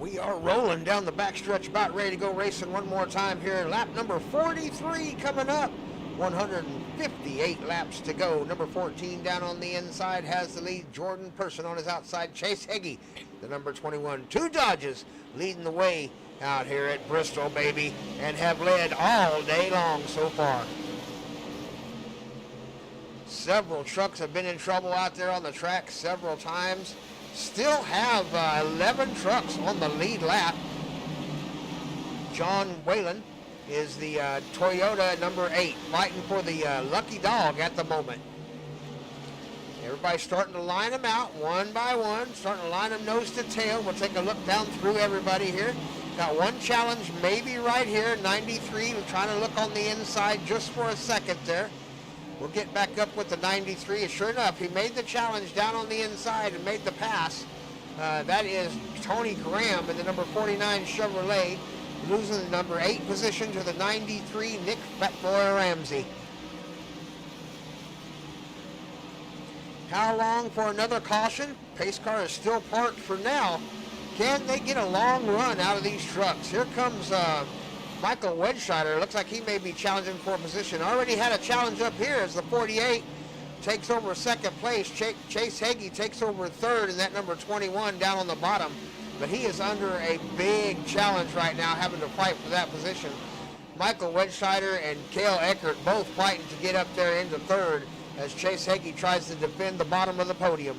We are rolling down the backstretch, about ready to go racing one more time here. Lap number 43 coming up. 158 laps to go. Number 14 down on the inside has the lead. Jordan Person on his outside. Chase Heggie, the number 21. Two Dodges leading the way out here at Bristol, baby, and have led all day long so far. Several trucks have been in trouble out there on the track several times. Still have 11 trucks on the lead lap. John Whalen is the Toyota number 8, fighting for the lucky dog at the moment. Everybody's starting to line them out one by one, starting to line them nose to tail. We'll take a look down through everybody here. Got one challenge maybe right here, 93. We're trying to look on the inside just for a second there. We'll get back up with the 93. And sure enough, he made the challenge down on the inside and made the pass. That is Tony Graham in the number 49 Chevrolet, losing the number 8 position to the 93 Nick Fatboy Ramsey. How long for another caution? Pace car is still parked for now. Can they get a long run out of these trucks? Here comes Michael Wedscheider. Looks like he may be challenging for a position. Already had a challenge up here as the 48 takes over second place. Chase Heggie takes over third, and that number 21 down on the bottom. But he is under a big challenge right now, having to fight for that position. Michael Wedscheider and Cale Eckert both fighting to get up there into third as Chase Heggie tries to defend the bottom of the podium.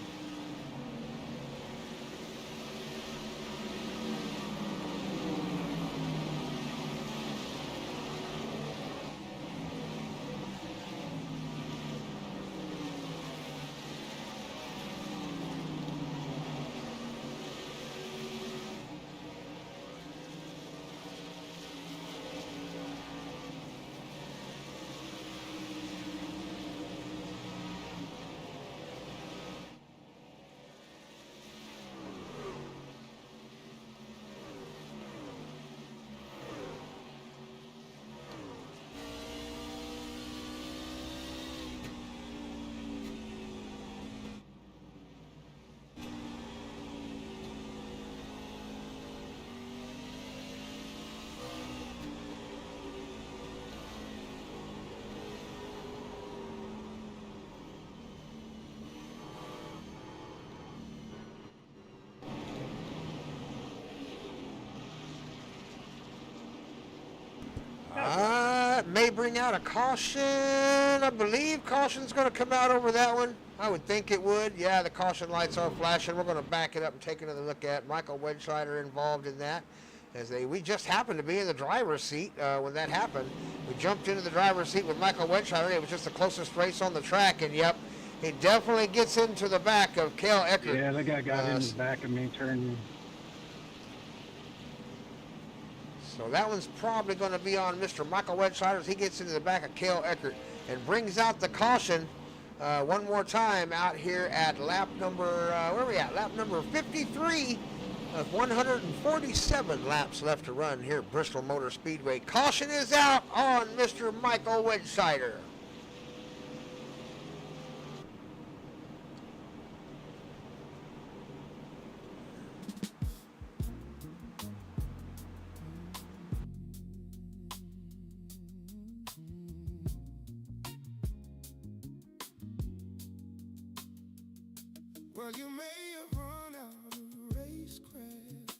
May bring out a caution. I believe caution's going to come out over that one. I would think it would. Yeah, the caution lights are flashing. We're going to back it up and take another look at Michael Wedscheider involved in that. We just happened to be in the driver's seat when that happened. We jumped into the driver's seat with Michael Wedscheider. It was just the closest race on the track, and yep, He definitely gets into the back of Cale Eckert. Yeah, that guy got in the back of me, turning. So that one's probably going to be on Mr. Michael Wedsider as he gets into the back of Cale Eckert and brings out the caution one more time out here at lap number, where are we at? Lap number 53 of 147 laps left to run here at Bristol Motor Speedway. Caution is out on Mr. Michael Wedsider. Well, you may have run out of racecraft.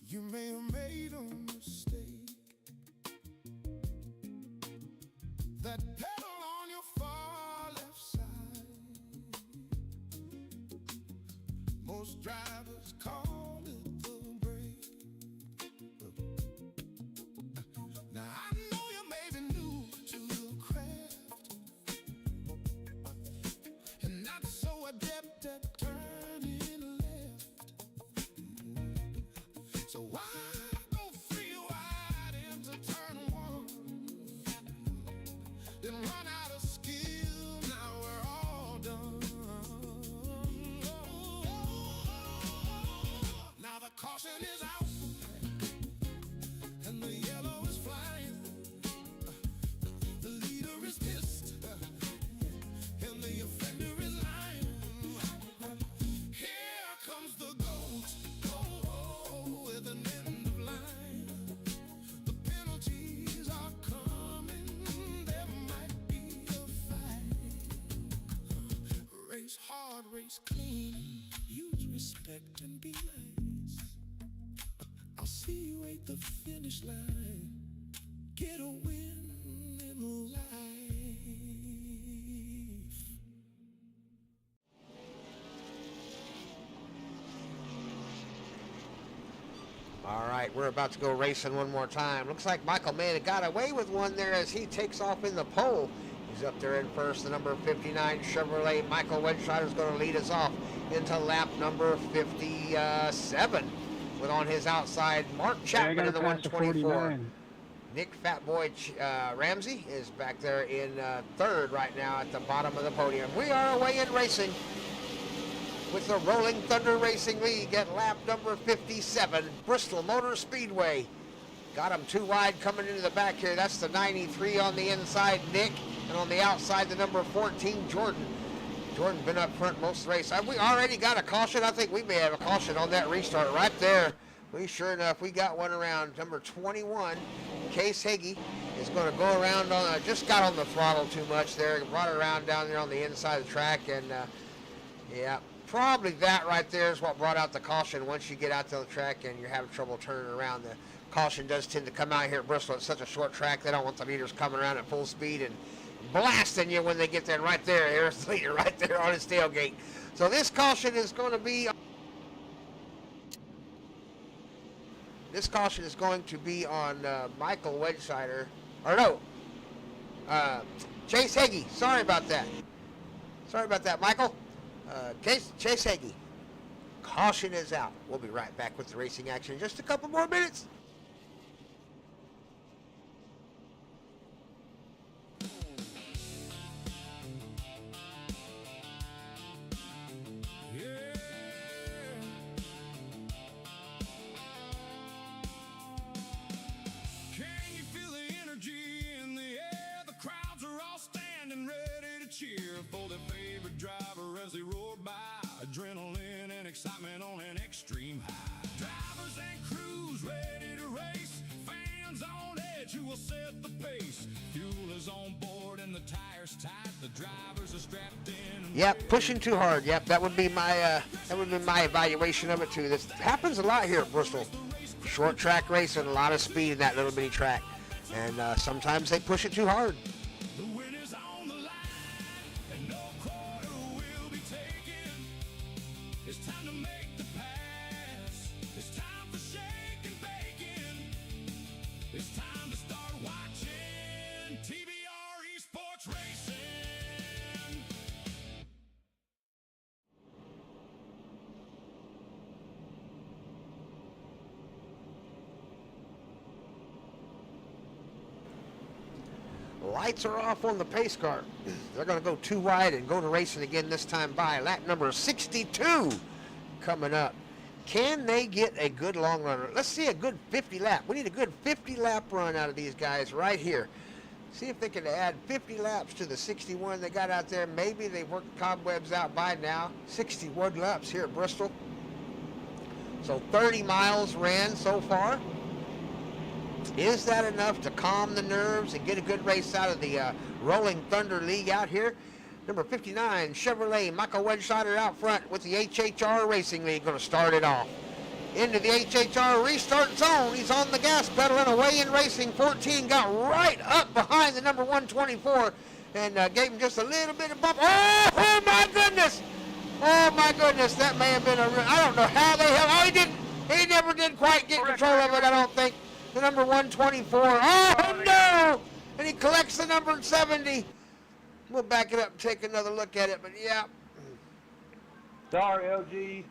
You may have made a mistake. That pedal on your far left side, most drivers call it the brake. Now I know you may be new to the craft and not so adept at turning left. So why go free wide into turn one? Then run out of skill, now we're all done. Now the caution is out and the yellow is flying. The leader is pissed and the offender is lying. Here comes the goat, with an end of line. The penalties are coming, there might be a fight. Race hard, race clean, use respect and be nice. I'll see you at the finish line, get a win in life. All right, we're about to go racing one more time. Looks like Michael may have got away with one there as he takes off in the pole. He's up there in first, the number 59 Chevrolet. Michael Wedsider is going to lead us off into lap number 57. With on his outside, Mark Chapman in the 124. Nick Fatboy Ramsey is back there in third right now at the bottom of the podium. We are away in racing with the Rollin Thunder Racing League at lap number 57, Bristol Motor Speedway. Got him too wide coming into the back here. That's the 93 on the inside, Nick, and on the outside, the number 14, Jordan. Jordan been up front most of the race. We already got a caution. I think we may have a caution on that restart right there. Sure enough, we got one around number 21. Case Hagee is going to go around on, just got on the throttle too much there. Brought it around down there on the inside of the track, and yeah, probably that right there is what brought out the caution. Once you get out to the track and you're having trouble turning around, the caution does tend to come out here at Bristol. It's such a short track, they don't want the leaders coming around at full speed and blasting you when they get there. Right there, here's the leader right there on his tailgate. So this caution is going to be on Michael Wedsider, or no, Chase Hagee. Sorry about that, Michael. Chase Hagee. Caution is out. We'll be right back with the racing action in just a couple more minutes. Cheer for their favorite driver as they roar by. Adrenaline and excitement on an extreme high. Drivers and crews ready to race. Fans on edge who will set the pace. Fuel is on board and the tires tight. The drivers are strapped in. Yep, pushing too hard. Yep, that would be my evaluation of it too. This happens a lot here at Bristol. Short track racing, a lot of speed in that little bitty track, and sometimes they push it too hard. It's time to start watching TVR-Esports Racing. lights are off on the pace car. They're going to go 2 wide and go to racing again, this time by lap number 62 coming up. Can they get a good long run? Let's see a good 50 lap. We need a good 50 lap run out of these guys right here. See if they can add 50 laps to the 61 they got out there. Maybe they've worked cobwebs out by now. 61 laps here at Bristol. So 30 miles ran so far. Is that enough to calm the nerves and get a good race out of the Rollin Thunder League out here? Number 59, Chevrolet, Michael Wedscheider out front with the HHR Racing League, going to start it off. Into the HHR restart zone. He's on the gas pedal and away in racing. 14 got right up behind the number 124 and gave him just a little bit of bump. Oh my goodness! Oh my goodness, that may have been I don't know how they have. Oh, he never did quite get control of it, I don't think. The number 124. Oh no! And he collects the number 70. We'll back it up and take another look at it, but yeah. Sorry, LG.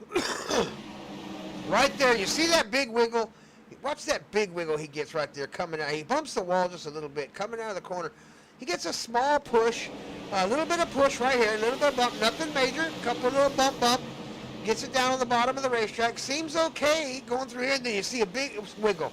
Right there, you see that big wiggle? Watch that big wiggle he gets right there coming out. He bumps the wall just a little bit, coming out of the corner. He gets a small push, a little bit of push right here, a little bit of bump, nothing major, a couple of little bump. Gets it down on the bottom of the racetrack. Seems okay going through here, and then you see a big wiggle.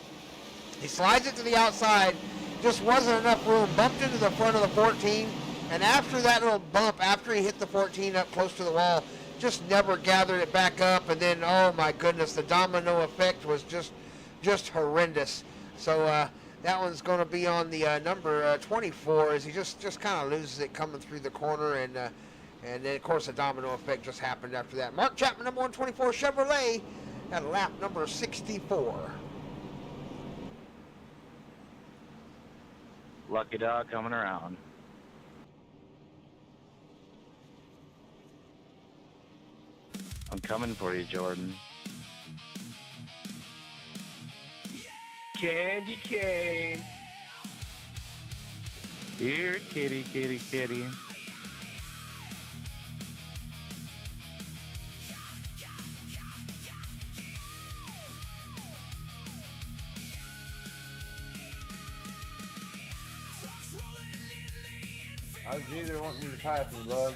He slides it to the outside, just wasn't enough room, bumped into the front of the 14, and after that little bump, after he hit the 14 up close to the wall, just never gathered it back up, and then, oh my goodness, the domino effect was just horrendous. So that one's going to be on the number 24 as he just kind of loses it coming through the corner, and then, of course, the domino effect just happened after that. Mark Chapman, number 124 Chevrolet, at lap number 64. Lucky dog coming around. I'm coming for you, Jordan. Candy cane. Here, kitty, kitty, kitty. I was either wanting to pass me, bud.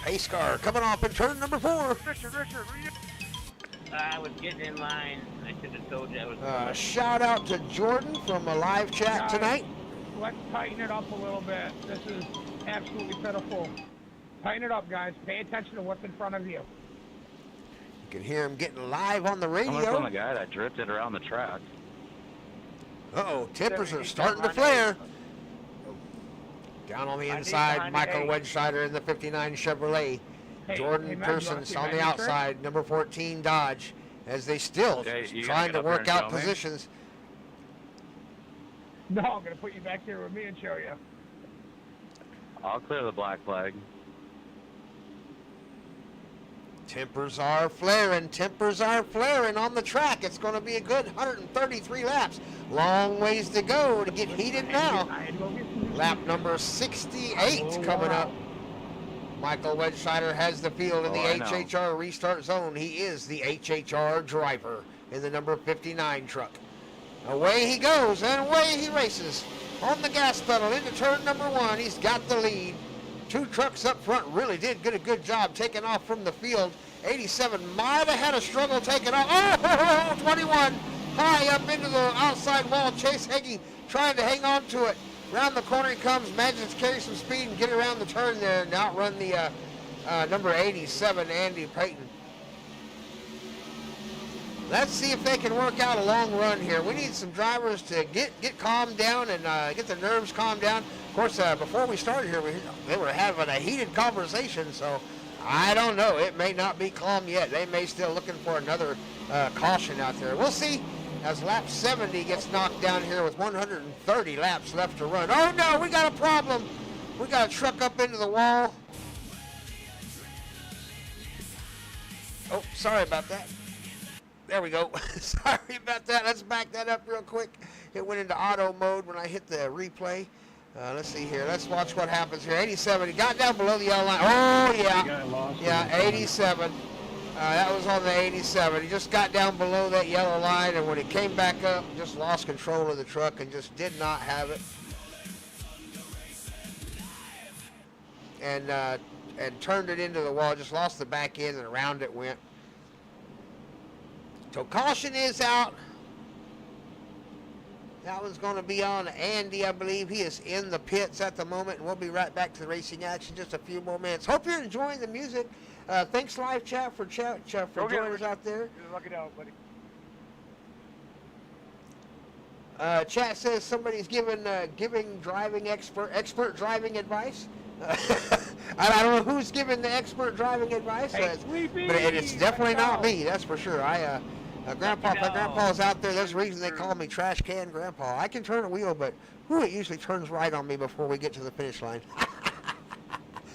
Pace car coming off in turn number 4. Richard. I was getting in line. I should have told you I was. Shout out to Jordan from a live chat tonight. Let's tighten it up a little bit. This is absolutely pitiful. Tighten it up, guys. Pay attention to what's in front of you. You can hear him getting live on the radio. I'm on the guy that drifted around the track. Uh-oh, tempers are starting to flare. Down on the inside, Michael Wedscheider in the 59 Chevrolet. Jordan Pearson's on the outside, number 14 Dodge, as they still trying to work out positions. No, I'm going to put you back there with me and show you. I'll clear the black flag. Tempers are flaring on the track. It's going to be a good 133 laps. Long ways to go to get heated now. Lap number 68 coming up. Michael Wedscheider has the field in the HHR restart zone. He is the HHR driver in the number 59 truck. Away he goes, and away he races. On the gas pedal into turn number 1. He's got the lead. 2 trucks up front really did get a good job taking off from the field. 87 might have had a struggle taking off. Oh, 21 high up into the outside wall. Chase Heggie trying to hang on to it. Around the corner he comes, manages to carry some speed and get around the turn there and outrun the number 87, Andy Payton. Let's see if they can work out a long run here. We need some drivers to get calmed down and get their nerves calmed down. Of course, before we started here, they were having a heated conversation, so I don't know. It may not be calm yet. They may still looking for another caution out there. We'll see as lap 70 gets knocked down here with 130 laps left to run. Oh, no, we got a problem. We got a truck up into the wall. Oh, sorry about that. There we go. Sorry about that. Let's back that up real quick. It went into auto mode when I hit the replay. Let's see here. Let's watch what happens here. 87. He got down below the yellow line. Oh, yeah. Yeah, 87. That was on the 87. He just got down below that yellow line, and when he came back up, just lost control of the truck and just did not have it. And turned it into the wall. Just lost the back end, and around it went. So caution is out. That one's going to be on Andy, I believe. He is in the pits at the moment, and we'll be right back to the racing action in just a few more minutes. Hope you're enjoying the music. Thanks, live chat, for joining us out there. Look it out, buddy. Chat says somebody's giving driving expert driving advice. I don't know who's giving the expert driving advice, Hey, but it's definitely not me. That's for sure. My grandpa's out there. There's a reason they call me Trash Can Grandpa. I can turn a wheel, but it usually turns right on me before we get to the finish line.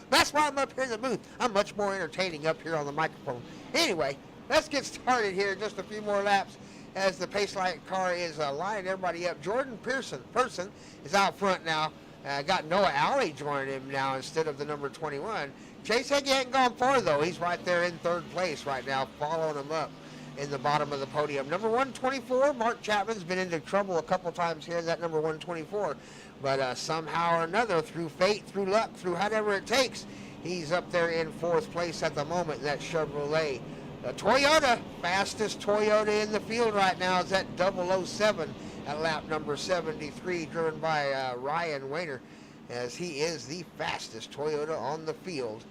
That's why I'm up here in the booth. I'm much more entertaining up here on the microphone. Anyway, let's get started here. Just a few more laps as the pace light car is lining everybody up. Jordan Person is out front now. Got Noah Alley joining him now instead of the number 21. Chase Heggie hadn't gone far, though. He's right there in third place right now, following him up in the bottom of the podium. Number 124, Mark Chapman's been into trouble a couple times here, that number 124. But somehow or another, through fate, through luck, through however it takes, he's up there in fourth place at the moment, that Chevrolet. Toyota, fastest Toyota in the field right now is that 007 at lap number 73, driven by Ryan Wayner, as he is the fastest Toyota on the field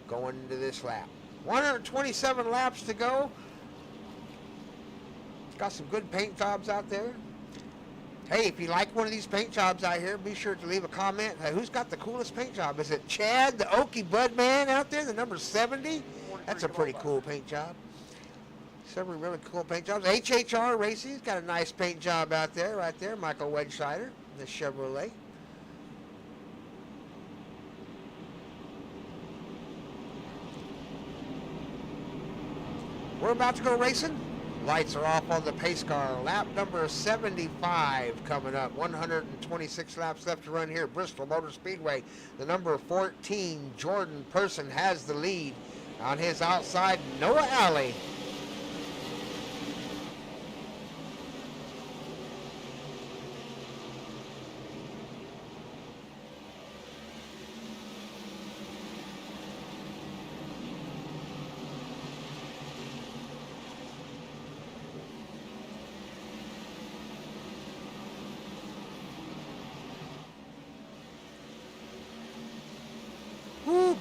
going into this lap. 127 laps to go. Got some good paint jobs out there. Hey, if you like one of these paint jobs out here, be sure to leave a comment. Hey, who's got the coolest paint job? Is it Chad, the Okie Bud man out there, the number 70? That's a pretty cool paint job. Several really cool paint jobs. HHR Racing's got a nice paint job out there, right there. Michael Wedscheider, the Chevrolet. We're about to go racing. Lights are off on the pace car. Lap number 75 coming up. 126 laps left to run here at Bristol Motor Speedway. The number 14, Jordan Person, has the lead. On his outside, Noah Alley.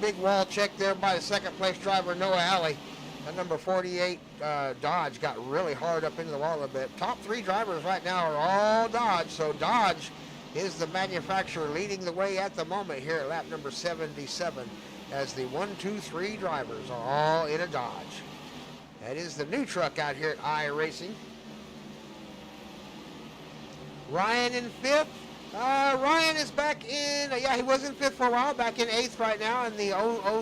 Big wall check there by the second place driver, Noah Alley. That number 48 Dodge got really hard up into the wall a bit. Top three drivers right now are all Dodge, so Dodge is the manufacturer leading the way at the moment here at lap number 77, as the 1, 2, 3 drivers are all in a Dodge. That is the new truck out here at iRacing. Ryan in fifth. Ryan is back in, he was in fifth for a while, back in eighth right now in the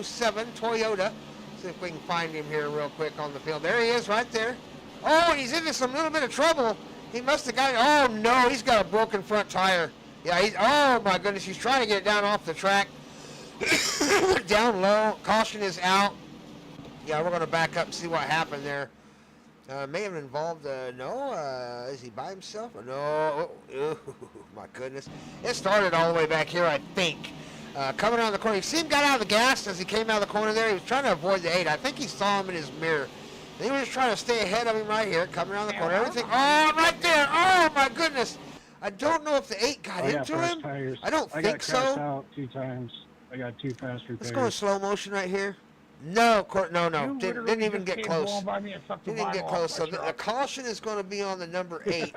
007 Toyota. See if we can find him here real quick on the field. There he is right there. Oh, he's into some little bit of trouble. He must have got, oh no, he's got a broken front tire. Yeah, oh my goodness, he's trying to get it down off the track. Down low, caution is out. Yeah, we're going to back up and see what happened there. May have involved, is he by himself? No, oh, my goodness. It started all the way back here, I think. Coming around the corner, you see him got out of the gas as he came out of the corner there. He was trying to avoid the 8. I think he saw him in his mirror. He was just trying to stay ahead of him right here, coming around the corner. Everything, oh, right there. Oh, my goodness. I don't know if the 8 got into him. Tires. I don't think so. I got crashed out 2 times. I got 2 fast repairs. Let's go in slow motion right here. No, no. You Didn't even just get came close. blowing by me and sucked the Didn't even bottle get off close. my So the truck. caution is going to be on the number 8,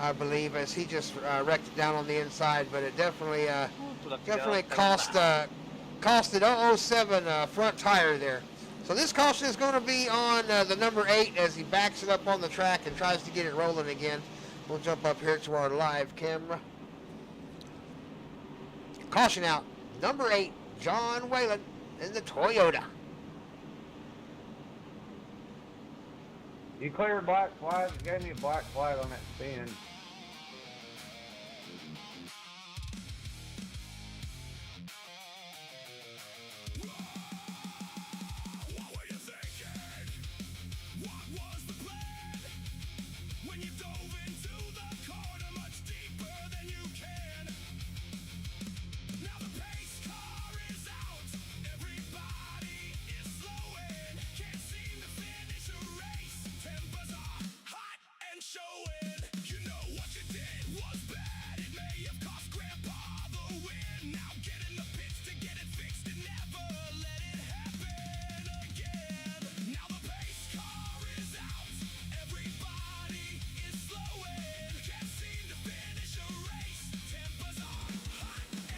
I believe, as he just wrecked it down on the inside. But it definitely cost it 007 front tire there. So this caution is going to be on the number 8 as he backs it up on the track and tries to get it rolling again. We'll jump up here to our live camera. Caution out. Number 8, John Whalen in the Toyota. You cleared black flag. You gave me a black flag on that spin.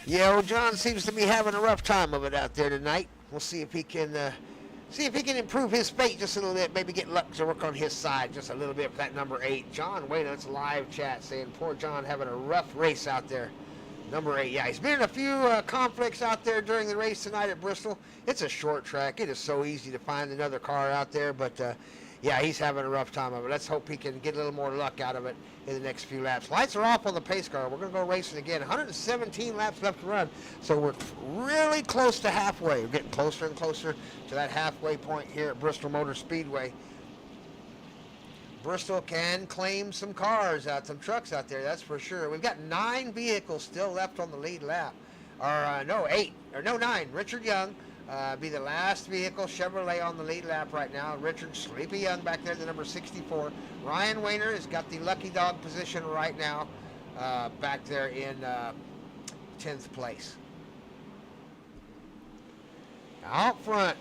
Yeah, well, John seems to be having a rough time of it out there tonight. We'll see if he can improve his fate just a little bit. Maybe get luck to work on his side just a little bit for that number 8. John Whalen, it's a live chat saying poor John having a rough race out there. Number 8, yeah, he's been in a few conflicts out there during the race tonight at Bristol. It's a short track. It is so easy to find another car out there, but yeah, he's having a rough time of it. Let's hope he can get a little more luck out of it in the next few laps. Lights are off on the pace car. We're going to go racing again. 117 laps left to run, so we're really close to halfway. We're getting closer and closer to that halfway point here at Bristol Motor Speedway. Bristol can claim some cars out, some trucks out there, that's for sure. We've got 9 vehicles still left on the lead lap. Or, no, 9. Richard Young be the last vehicle, Chevrolet, on the lead lap right now. Richard Sleepy Young back there, the number 64. Ryan Wayner has got the lucky dog position right now, back there in 10th place. Out front,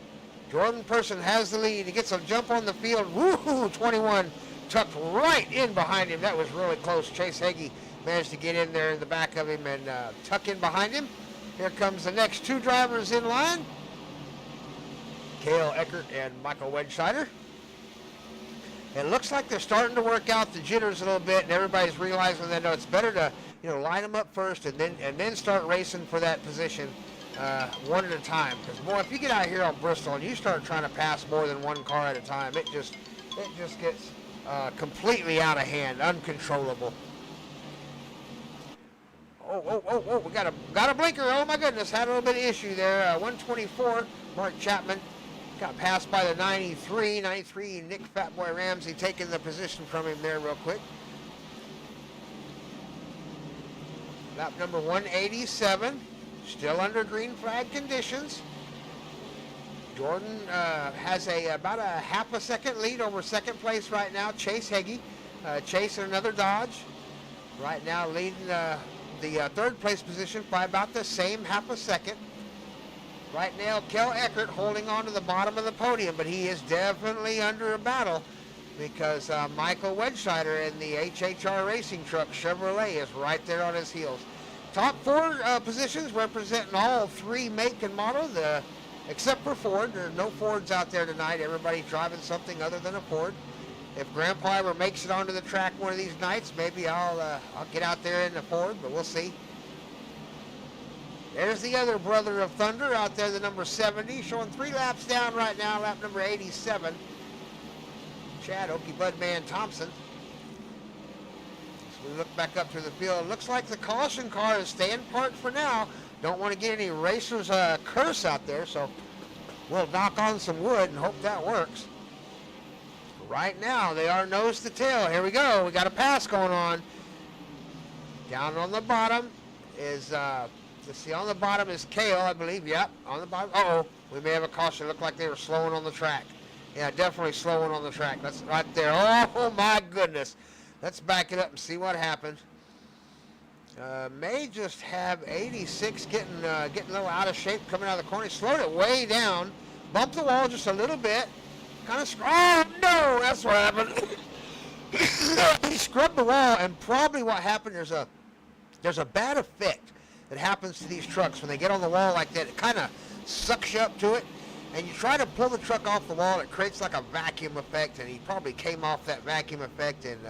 Jordan Person has the lead. He gets a jump on the field. Woo-hoo, 21 tucked right in behind him. That was really close. Chase Hagee managed to get in there in the back of him and tuck in behind him. Here comes the next 2 drivers in line. Cale Eckert and Michael Wedscheider. It looks like they're starting to work out the jitters a little bit, and everybody's realizing that it's better to, line them up first and then start racing for that position one at a time. Because boy, if you get out here on Bristol and you start trying to pass more than one car at a time, it just gets completely out of hand, uncontrollable. Oh, we got a blinker. Oh my goodness, had a little bit of issue there. 124, Mark Chapman got passed by the 93. Nick Fatboy Ramsey taking the position from him there real quick. Lap number 187, still under green flag conditions. Jordan has about a half a second lead over second place right now. Chase Hagee, Chase in another Dodge, right now leading the third place position by about the same half a second. Right now, Cale Eckert holding on to the bottom of the podium, but he is definitely under a battle because Michael Wedscheider in the HHR Racing Truck Chevrolet is right there on his heels. Top 4 positions representing all 3 make and model, except for Ford. There are no Fords out there tonight. Everybody's driving something other than a Ford. If Grandpa ever makes it onto the track one of these nights, maybe I'll get out there in the Ford, but we'll see. There's the other brother of Thunder out there, the number 70, showing 3 laps down right now, lap number 87. Chad Okie Budman Thompson. So we look back up to the field. It looks like the caution car is staying parked for now. Don't want to get any racer's curse out there, so we'll knock on some wood and hope that works. Right now, they are nose to tail. Here we go. We got a pass going on. Down on the bottom is, let's see, on the bottom is Cale, I believe. Yep, on the bottom. Uh-oh, we may have a caution. It looked like they were slowing on the track. Yeah, definitely slowing on the track. That's right there. Oh, my goodness. Let's back it up and see what happened. May just have 86 getting a little out of shape coming out of the corner. He slowed it way down bumped the wall just a little bit. Kind of, oh no, that's what happened. He scrubbed the wall, and probably what happened, there's a bad effect that happens to these trucks when they get on the wall like that. It kind of sucks you up to it, and you try to pull the truck off the wall, it creates like a vacuum effect, and he probably came off that vacuum effect, and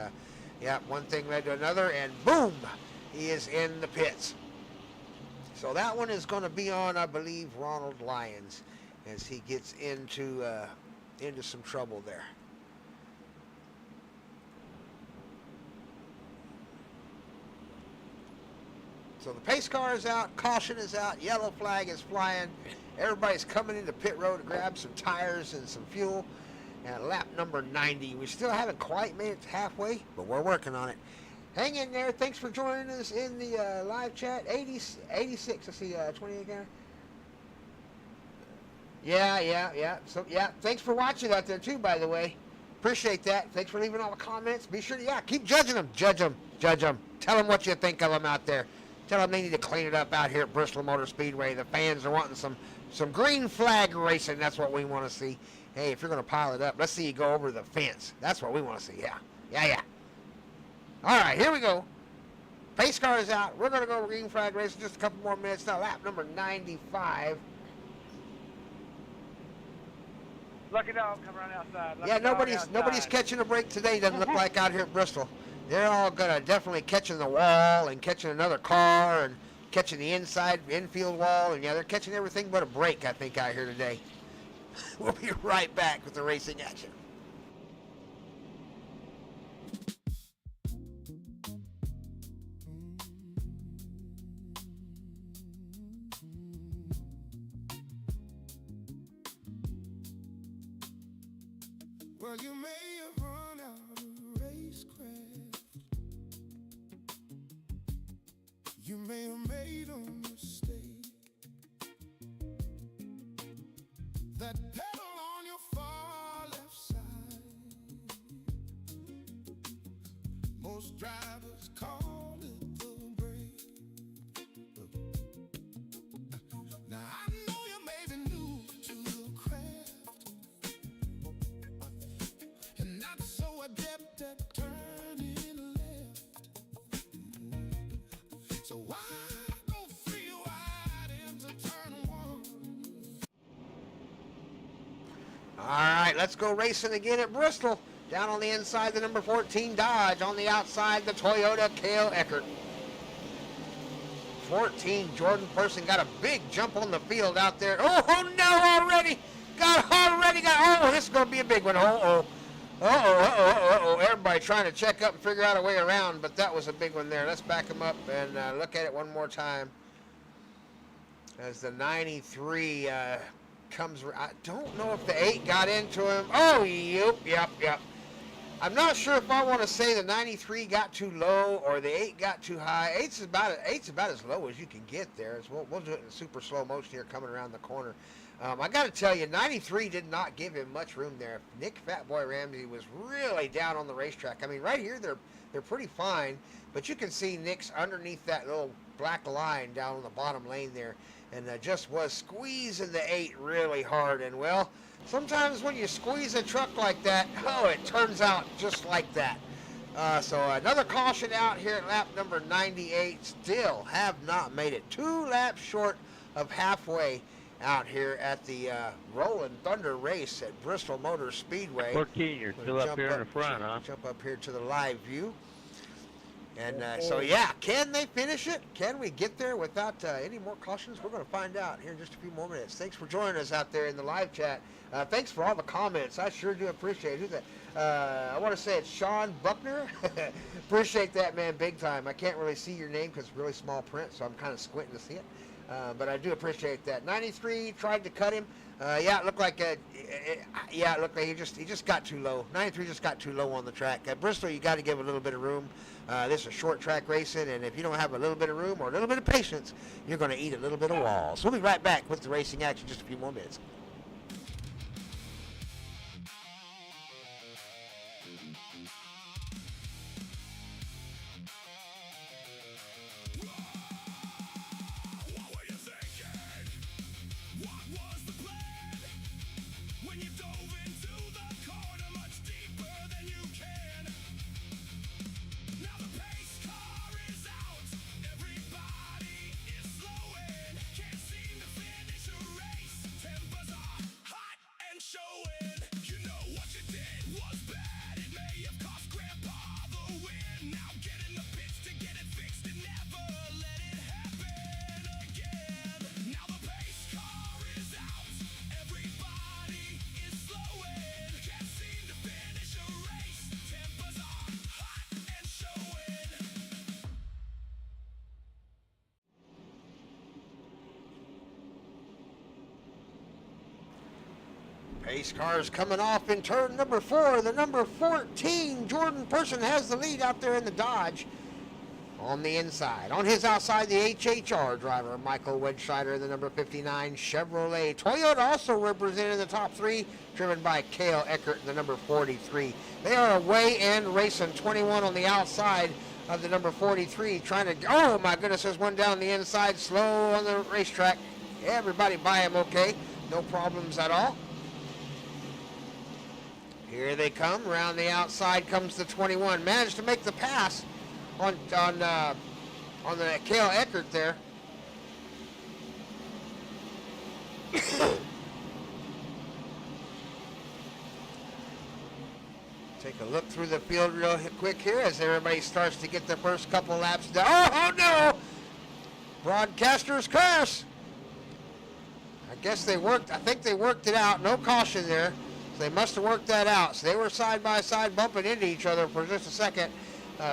yeah, one thing led to another, and boom, he is in the pits. So that one is going to be on, I believe, Ronald Lyons, as he gets into some trouble there. So the pace car is out, caution is out, yellow flag is flying. Everybody's coming into pit road to grab some tires and some fuel. And lap number 90. We still haven't quite made it to halfway, but we're working on it. Hang in there. Thanks for joining us in the live chat. 86. I see 28 there. Yeah. So yeah, thanks for watching out there too, by the way. Appreciate that. Thanks for leaving all the comments. Be sure to keep judging them. Judge them. Tell them what you think of them out there. Tell them they need to clean it up out here at Bristol Motor Speedway. The fans are wanting some green flag racing. That's what we want to see. Hey, if you're going to pile it up, let's see you go over the fence. That's what we want to see. Yeah. All right, here we go. Pace car is out. We're going to go green flag racing just a couple more minutes now. Lap number 95. Lucky dog, come around outside. Yeah, nobody's catching a break today. Doesn't look like out here at Bristol. They're all gonna definitely catching the wall and catching another car and catching the infield wall, and yeah, they're catching everything but a break, I think, out here today. We'll be right back with the racing action. Well, you may have run out of racecraft. You may have made a mistake. That pedal on your far left side, most drivers call it the brake. Now I know you may be new to the craft and not so adept at turning left. So why go free wide into turn one? All right, let's go racing again at Bristol. Down on the inside, the number 14 Dodge. On the outside, the Toyota Cale Eckert. 14, Jordan Person got a big jump on the field out there. Oh no, already got, oh, this is going to be a big one. Everybody trying to check up and figure out a way around, but that was a big one there. Let's back him up and look at it one more time. As the 93 comes, I don't know if the 8 got into him. Oh, yep. I'm not sure if I want to say the 93 got too low or the 8 got too high. 8's about as low as you can get there. We'll do it in super slow motion here coming around the corner. I got to tell you, 93 did not give him much room there. Nick Fatboy Ramsey was really down on the racetrack. I mean, right here they're pretty fine, but you can see Nick's underneath that little black line down on the bottom lane there, and just was squeezing the 8 really hard. And well, sometimes when you squeeze a truck like that, it turns out just like that. So another caution out here at lap number 98. Still have not made it. 2 laps short of halfway out here at the Rollin Thunder Race at Bristol Motor Speedway. 14, you're still up here in the front, huh? Jump up here to the live view. And so, yeah, can they finish it? Can we get there without any more cautions? We're going to find out here in just a few more minutes. Thanks for joining us out there in the live chat. Thanks for all the comments. I sure do appreciate it. Who's that? I want to say it's Sean Buckner. Appreciate that, man, big time. I can't really see your name because it's really small print, so I'm kind of squinting to see it. But I do appreciate that. 93 tried to cut him. It looked like he just got too low. 93 just got too low on the track. At Bristol, you got to give a little bit of room. This is short track racing, and if you don't have a little bit of room or a little bit of patience, you're going to eat a little bit of walls. We'll be right back with the racing action in just a few more minutes. Pace cars coming off in turn number 4. The number 14, Jordan Person, has the lead out there in the Dodge. On the inside, on his outside, the HHR driver, Michael Wedscheider, the number 59 Chevrolet. Toyota also represented in the top 3, driven by Cale Eckert, the number 43. They are away and racing. 21 on the outside of the number 43, trying to, oh my goodness, there's one down the inside, slow on the racetrack. Everybody by him okay, no problems at all. Here they come, around the outside comes the 21, managed to make the pass on the Cale Eckert there. Take a look through the field real quick here as everybody starts to get their first couple laps down. Oh no! Broadcaster's curse. I guess they worked, I think they worked it out. No caution there. So they must have worked that out. So they were side by side bumping into each other for just a second.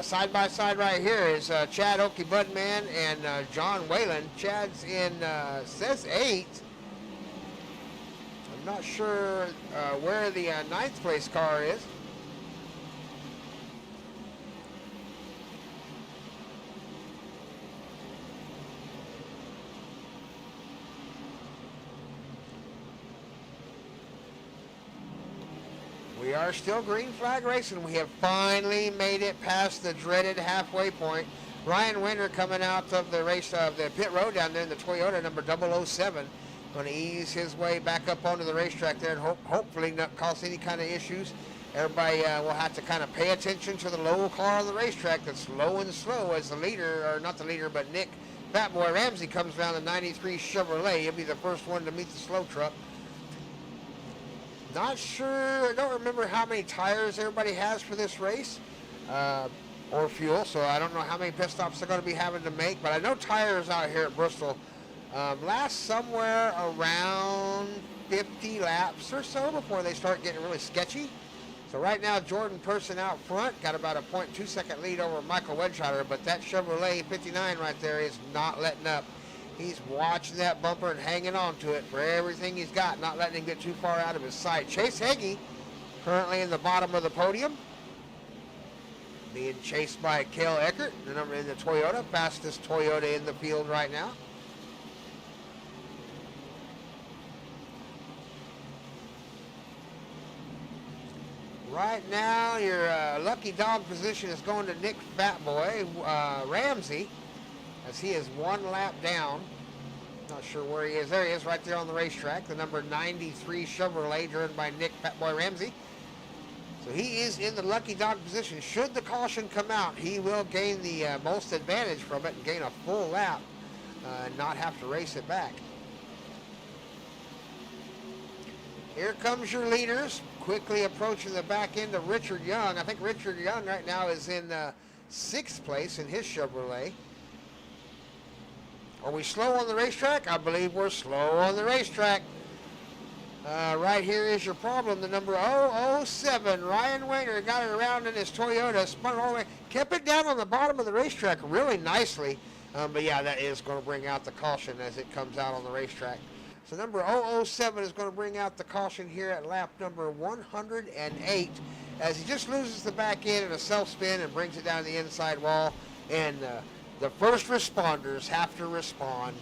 Side by side right here is Chad Okie Budman and John Whalen. Chad's in, says 8. I'm not sure where the 9th place car is. We are still green flag racing. We have finally made it past the dreaded halfway point. Ryan Winter coming out of the race of the pit road down there in the Toyota number 007. Going to ease his way back up onto the racetrack there and hopefully not cause any kind of issues. Everybody will have to kind of pay attention to the low car on the racetrack that's low and slow as the leader, or not the leader, but Nick Fatboy Ramsey comes around the 93 Chevrolet. He'll be the first one to meet the slow truck. Not sure, I don't remember how many tires everybody has for this race, or fuel, so I don't know how many pit stops they're going to be having to make, but I know tires out here at Bristol last somewhere around 50 laps or so before they start getting really sketchy. So right now, Jordan Person out front, got about a 0.2 second lead over Michael Wedscheider, but that Chevrolet 59 right there is not letting up. He's watching that bumper and hanging on to it for everything he's got, not letting him get too far out of his sight. Chase Heggie, currently in the bottom of the podium, being chased by Cale Eckert, the number in the Toyota, fastest Toyota in the field right now. Right now, your lucky dog position is going to Nick Fatboy Ramsey, as he is one lap down. Not sure where he is. There he is, right there on the racetrack. The number 93 Chevrolet, driven by Nick Fatboy Ramsey. So he is in the lucky dog position. Should the caution come out, he will gain the most advantage from it and gain a full lap and not have to race it back. Here comes your leaders, quickly approaching the back end of Richard Young. I think Richard Young right now is in 6th place in his Chevrolet. Are we slow on the racetrack? I believe we're slow on the racetrack. Right here is your problem. The number 007, Ryan Wainer, got it around in his Toyota, spun it all the way, kept it down on the bottom of the racetrack really nicely. But yeah, that is going to bring out the caution as it comes out on the racetrack. So number 007 is going to bring out the caution here at lap number 108 as he just loses the back end in a self-spin and brings it down the inside wall. And the first responders have to respond.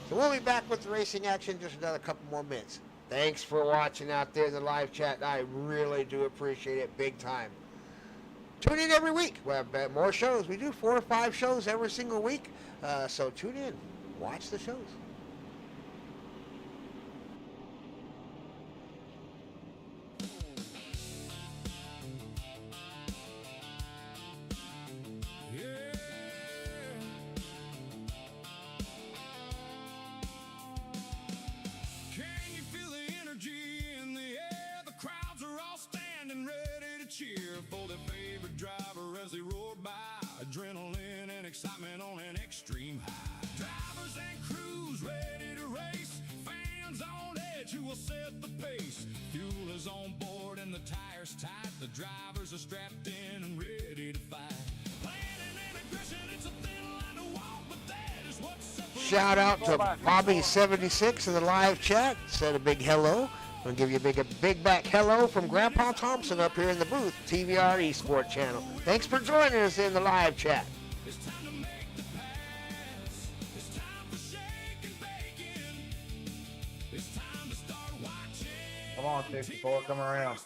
So we'll be back with the racing action just another couple more minutes. Thanks for watching out there in the live chat. I really do appreciate it big time. Tune in every week. We have more shows. We do 4 or 5 shows every single week. So tune in. Watch the shows. For their favorite driver as they roar by, adrenaline and excitement on an extreme high. Drivers and crews ready to race, fans on edge who will set the pace. Fuel is on board and the tires tight, the drivers are strapped in and ready to fight. Planning and aggression, it's a thin line to walk, but that is what separates. Shout out to Bobby76 in the live chat, said a big hello. I'll give you a big back hello from Grandpa Thompson up here in the booth, TVR Esports channel. Thanks for joining us in the live chat. Come on, 64, come around.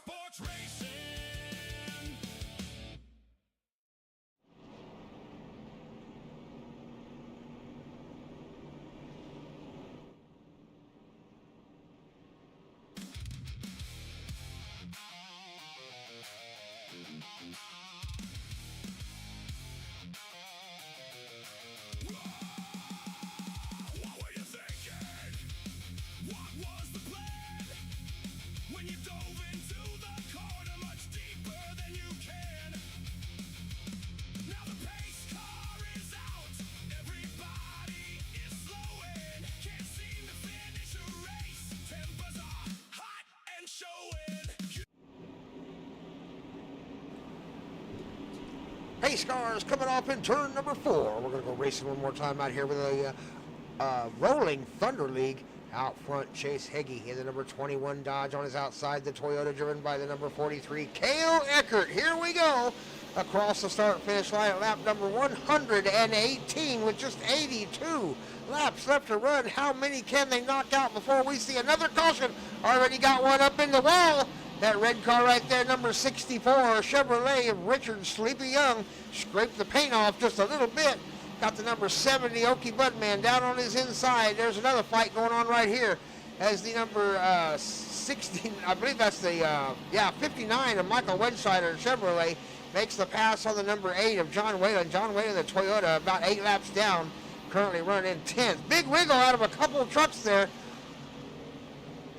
Pace cars coming off in turn number 4. We're going to go racing one more time out here with a Rolling Thunder League. Out front, Chase Heggie in the number 21 Dodge. On his outside, the Toyota driven by the number 43, Cale Eckert. Here we go across the start-finish line at lap number 118 with just 82 laps left to run. How many can they knock out before we see another caution? Already got one up in the wall. That red car right there, number 64, Chevrolet of Richard Sleepy Young, scraped the paint off just a little bit. Got the number 70 Okie Budman down on his inside. There's another fight going on right here as the number 16, I believe that's the, 59 of Michael Wedscheider Chevrolet makes the pass on the number 8 of John Whalen. John Whalen, the Toyota, about 8 laps down, currently running in 10th. Big wiggle out of a couple of trucks there.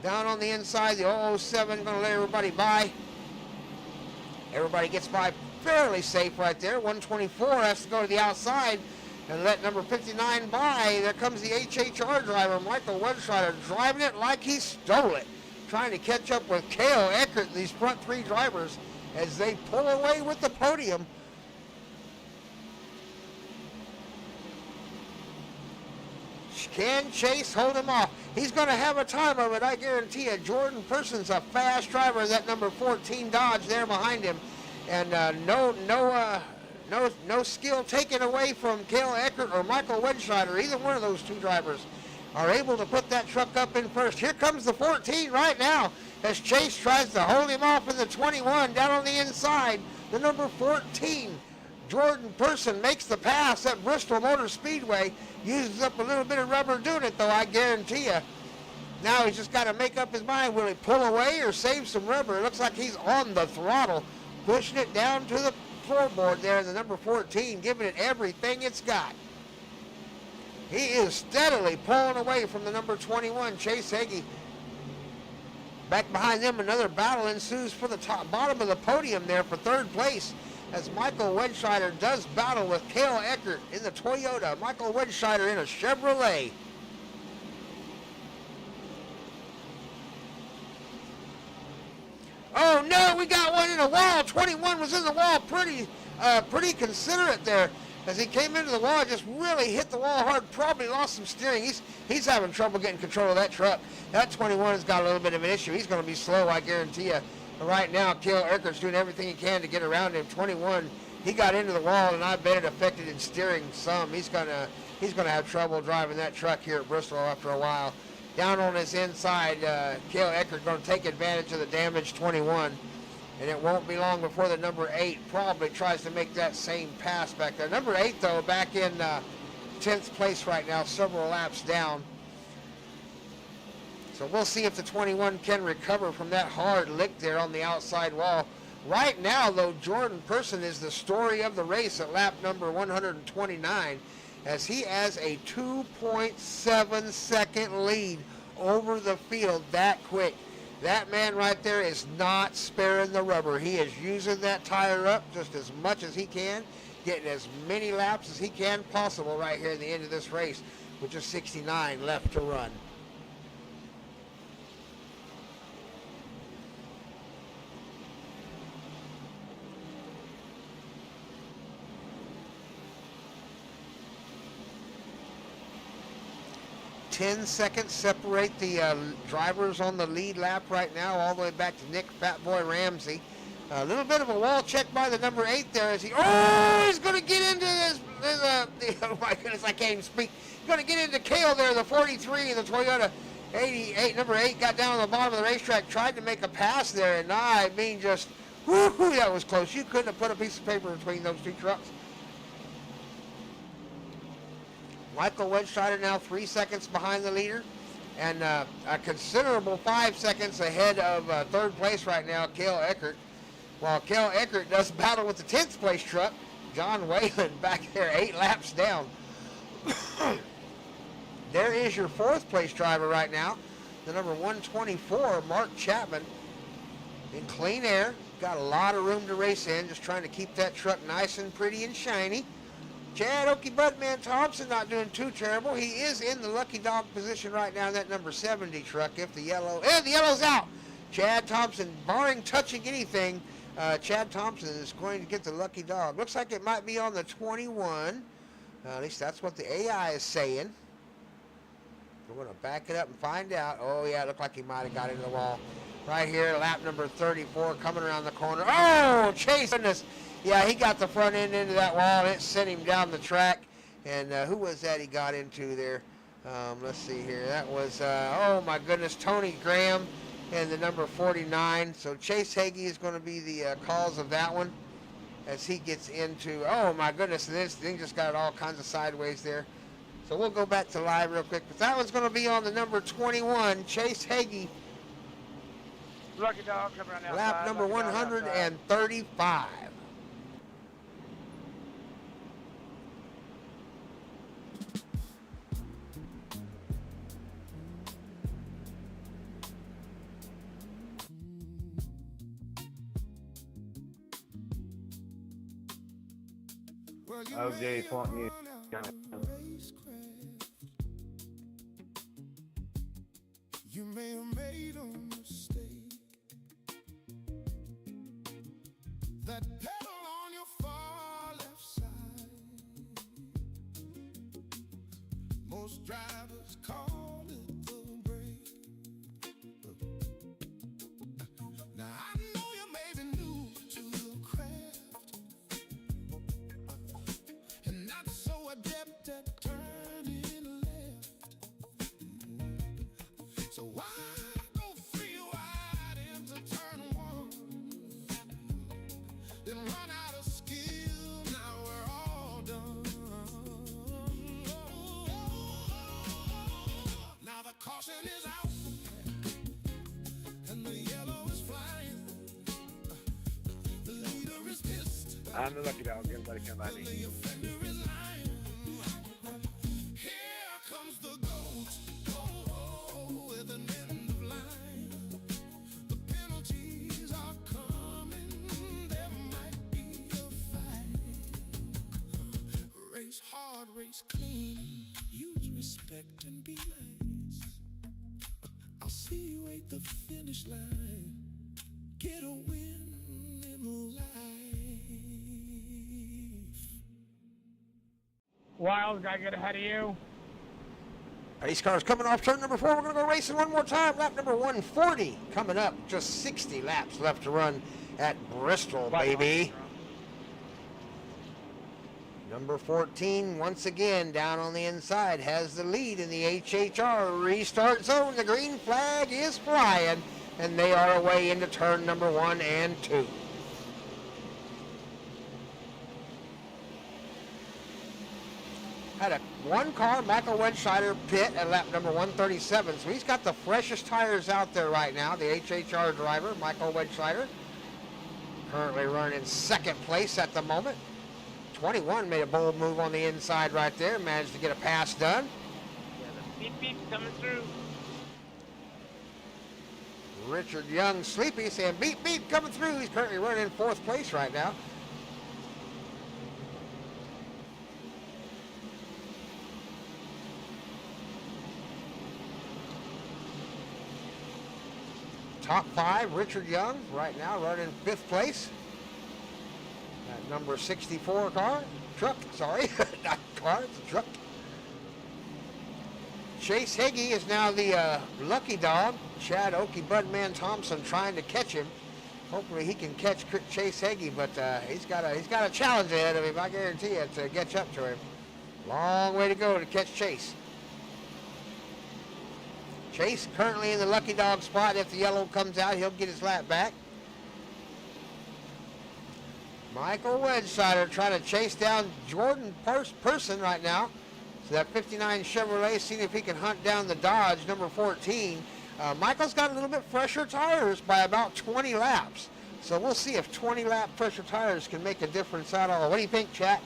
Down on the inside, the 007 going to let everybody by. Everybody gets by fairly safe right there. 124 has to go to the outside and let number 59 by. There comes the HHR driver, Michael Wedscheider, driving it like he stole it. Trying to catch up with Cale Eckert, these front 3 drivers, as they pull away with the podium. Can Chase hold him off? He's going to have a time of it, I guarantee you. Jordan Person's a fast driver, that number 14 Dodge there behind him. And no skill taken away from Cale Eckert or Michael Wedscheider. Either one of those 2 drivers are able to put that truck up in first. Here comes the 14 right now as Chase tries to hold him off in the 21 down on the inside. The number 14, Jordan Person, makes the pass at Bristol Motor Speedway. Uses up a little bit of rubber doing it, though, I guarantee you. Now he's just got to make up his mind. Will he pull away or save some rubber? It looks like he's on the throttle, pushing it down to the floorboard there, the number 14, giving it everything it's got. He is steadily pulling away from the number 21, Chase Heggie. Back behind them, another battle ensues for the bottom of the podium there for 3rd place, as Michael Wedscheider does battle with Cale Eckert in the Toyota. Michael Wedscheider in a Chevrolet. Oh no, we got one in the wall. 21 was in the wall, pretty considerate there. As he came into the wall, just really hit the wall hard, probably lost some steering. He's having trouble getting control of that truck. That 21 has got a little bit of an issue. He's going to be slow, I guarantee you. But right now, Cale Eckert's doing everything he can to get around him. 21, he got into the wall, and I bet it affected his steering some. He's gonna have trouble driving that truck here at Bristol after a while. Down on his inside, Cale Eckert's going to take advantage of the damaged 21. And it won't be long before the number 8 probably tries to make that same pass back there. Number 8, though, back in 10th place right now, several laps down. So we'll see if the 21 can recover from that hard lick there on the outside wall. Right now, though, Jordan Person is the story of the race at lap number 129, as he has a 2.7 second lead over the field that quick. That man right there is not sparing the rubber. He is using that tire up just as much as he can, getting as many laps as he can possible right here at the end of this race, with just 69 left to run. 10 seconds separate the drivers on the lead lap right now, all the way back to Nick Fatboy Ramsey. A little bit of a wall check by the number 8 there as he's going to get into this, oh my goodness, I can't even speak. He's going to get into Cale there, the 43, the Toyota 88, number 8 got down on the bottom of the racetrack, tried to make a pass there, and I mean just, whoo, that was close. You couldn't have put a piece of paper between those two trucks. Michael Wedstrider now 3 seconds behind the leader, and a considerable 5 seconds ahead of third place right now, Cale Eckert. While Cale Eckert does battle with the 10th place truck, John Whalen back there 8 laps down. There is your 4th place driver right now, the number 124, Mark Chapman, in clean air. Got a lot of room to race in, just trying to keep that truck nice and pretty and shiny. Chad Okie Budman Thompson not doing too terrible. He is in the lucky dog position right now in that number 70 truck. If the yellow's out. Chad Thompson, barring touching anything, Chad Thompson is going to get the lucky dog. Looks like it might be on the 21. At least that's what the AI is saying. We're going to back it up and find out. Oh, yeah, it looked like he might have got into the wall. Right here, lap number 34 coming around the corner. Oh, Chase, goodness. Yeah, he got the front end into that wall, and it sent him down the track. And who was that he got into there? Let's see here. That was, oh, my goodness, Tony Graham and the number 49. So Chase Hagee is going to be the cause of that one as he gets into, oh, my goodness, this thing just got all kinds of sideways there. So we'll go back to live real quick. But that one's going to be on the number 21, Chase Hagee. Lucky dog coming around the outside. Lap number 135. OJ's wanting you. You may have made a mistake. That pedal on your far left side. Most drivers call it the brake. Now I know you may be new to the craft and not so adept at turning left. So why go free wide into turn one? Then run out of skill, now we're all done. Now the caution is out, and the yellow is flying. The leader is pissed. I'm the lucky dog. Everybody come by me. The offender is lying. Here comes the goat. With an end of line, the penalties are coming. There might be a fight. Race hard, race clean. Use respect and be nice. I'll see you at the finish line. Get a win in life. Wild guy get ahead of you. Pace car's coming off turn number 4. We're going to go racing one more time. Lap number 140 coming up. Just 60 laps left to run at Bristol, baby. Number 14, once again, down on the inside, has the lead in the HHR restart zone. The green flag is flying, and they are away into turn number 1 and 2. Had a one car, Michael Wedstrider, pit at lap number 137. So he's got the freshest tires out there right now. The HHR driver, Michael Wedstrider, currently running in second place at the moment. 21 made a bold move on the inside right there. Managed to get a pass done. Yeah, the beep beep coming through. Richard Young, sleepy, saying beep beep coming through. He's currently running in 4th place right now. Top 5, Richard Young, right now running in 5th place. That number 64 truck, sorry, not car, it's a truck. Chase Heggie is now the lucky dog. Chad Okie Budman Thompson trying to catch him. Hopefully he can catch Chase Heggie, but he's got a challenge ahead of him, I guarantee you, to catch up to him. Long way to go to catch Chase. Chase currently in the lucky dog spot. If the yellow comes out, he'll get his lap back. Michael Wedgesider trying to chase down Jordan Person right now. So that 59 Chevrolet, seeing if he can hunt down the Dodge, number 14. Michael's got a little bit fresher tires by about 20 laps. So we'll see if 20 lap fresher tires can make a difference at all. What do you think, chat?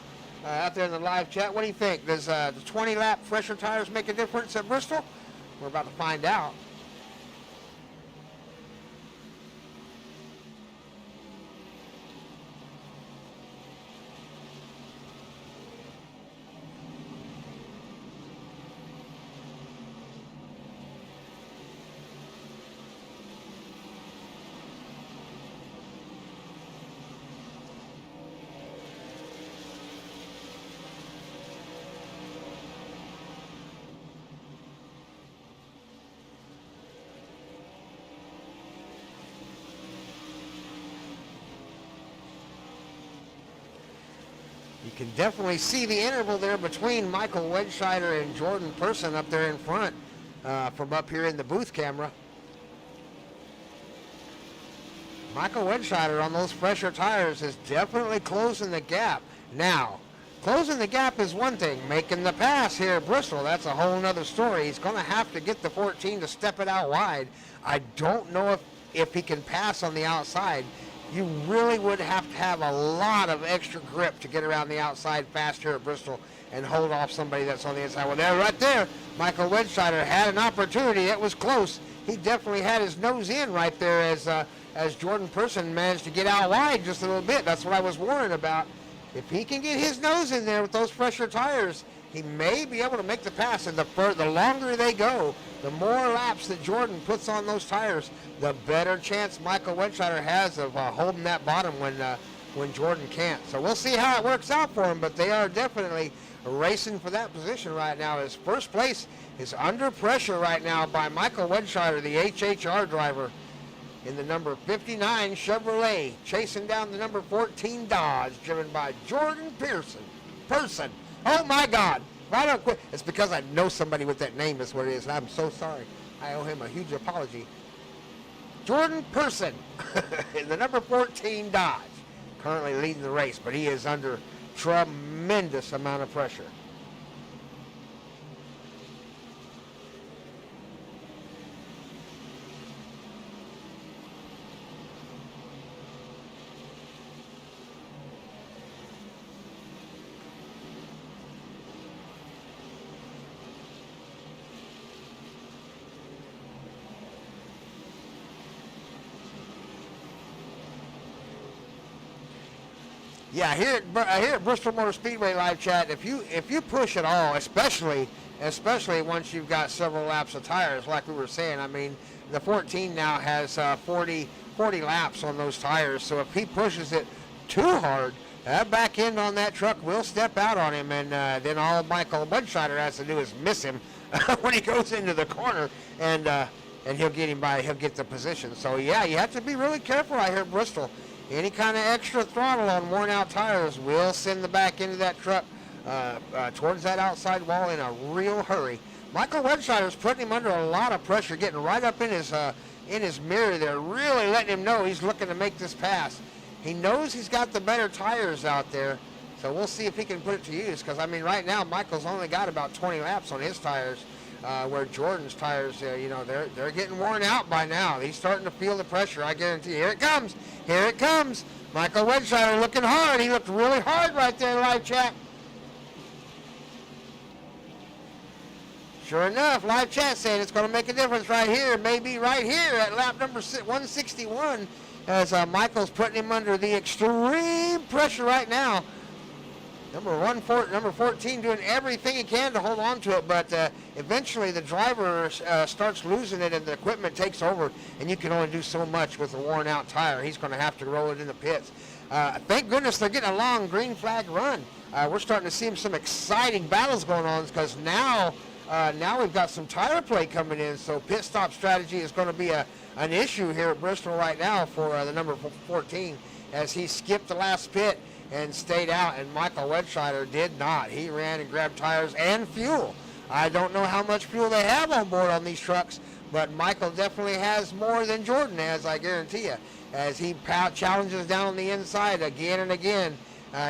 Out there in the live chat, what do you think? Does the 20 lap fresher tires make a difference at Bristol? We're about to find out. You can definitely see the interval there between Michael Wedgesider and Jordan Person up there in front from up here in the booth camera. Michael Wedgesider on those fresher tires is definitely closing the gap. Now, closing the gap is one thing. Making the pass here at Bristol, that's a whole nother story. He's going to have to get the 14 to step it out wide. I don't know if he can pass on the outside. You really would have to have a lot of extra grip to get around the outside fast here at Bristol and hold off somebody that's on the inside. Well, there, right there, Michael Wedgesider had an opportunity. It was close. He definitely had his nose in right there as Jordan Person managed to get out wide just a little bit. That's what I was worried about. If he can get his nose in there with those fresher tires, he may be able to make the pass. And the longer they go, the more laps that Jordan puts on those tires, the better chance Michael Wedgesider has of holding that bottom when Jordan can't. So we'll see how it works out for him, but they are definitely racing for that position right now. His first place is under pressure right now by Michael Wedgesider, the HHR driver, in the number 59 Chevrolet, chasing down the number 14 Dodge, driven by Jordan Person. Oh my God. Right on quick. It's because I know somebody with that name is what it is, and I'm so sorry. I owe him a huge apology. Jordan Person in the number 14 Dodge, currently leading the race, but he is under tremendous amount of pressure. Yeah, here at Bristol Motor Speedway live chat, if you push at all, especially once you've got several laps of tires, like we were saying, I mean, the 14 now has 40 laps on those tires, so if he pushes it too hard, that back end on that truck will step out on him, and then all Michael Wedgesider has to do is miss him when he goes into the corner, and he'll get him by, he'll get the position. So yeah, you have to be really careful out here at Bristol. Any kind of extra throttle on worn out tires will send the back end of that truck towards that outside wall in a real hurry. Michael Wedgesider's putting him under a lot of pressure, getting right up in his mirror there, really letting him know he's looking to make this pass. He knows he's got the better tires out there, so we'll see if he can put it to use, because I mean right now Michael's only got about 20 laps on his tires, where Jordan's tires, they're getting worn out by now. He's starting to feel the pressure, I guarantee you. Here it comes. Here it comes. Michael Wedgesider looking hard. He looked really hard right there in live chat. Sure enough, live chat saying it's going to make a difference right here, maybe right here at lap number 161, as Michael's putting him under the extreme pressure right now. Number 14 doing everything he can to hold on to it, but eventually the driver starts losing it and the equipment takes over, and you can only do so much with a worn out tire. He's going to have to roll it in the pits. Thank goodness they're getting a long green flag run. We're starting to see some exciting battles going on, because now Now we've got some tire play coming in, so pit stop strategy is going to be an issue here at Bristol right now for the number 14, as he skipped the last pit and stayed out, and Michael Wedscheider did not. He ran and grabbed tires and fuel. I don't know how much fuel they have on board on these trucks, but Michael definitely has more than Jordan has, I guarantee you, as he challenges down the inside again and again.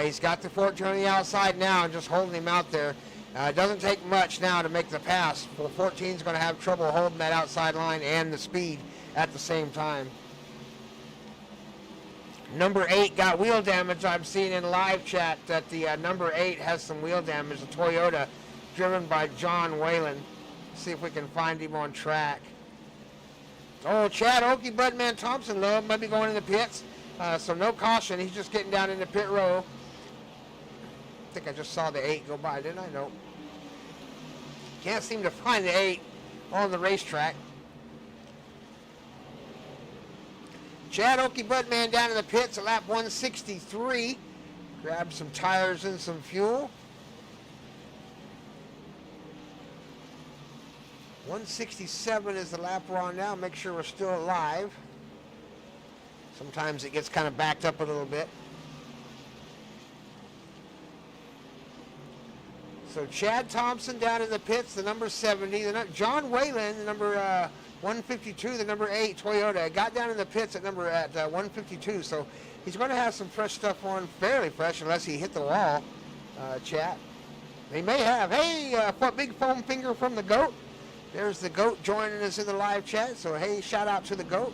He's got the 14 on the outside now and just holding him out there. It doesn't take much now to make the pass. Well, 14 is going to have trouble holding that outside line and the speed at the same time. Number 8 got wheel damage. I'm seeing in live chat that the number 8 has some wheel damage. The Toyota, driven by John Whalen. See if we can find him on track. Oh, Chad Okie, Budman Thompson, though, might be going in the pits. So no caution. He's just getting down in the pit row. I think I just saw the 8 go by, didn't I? Nope. Can't seem to find the 8 on the racetrack. Chad Okie, Budman down in the pits at lap 163. Grab some tires and some fuel. 167 is the lap we're on now. Make sure we're still alive. Sometimes it gets kind of backed up a little bit. So Chad Thompson down in the pits, the number 70. John Whalen, the number 152, the number 8 Toyota, got down in the pits at 152. So he's going to have some fresh stuff on, fairly fresh, unless he hit the wall, Chad. He may have. Hey, big foam finger from the GOAT. There's the GOAT joining us in the live chat. So, hey, shout out to the GOAT.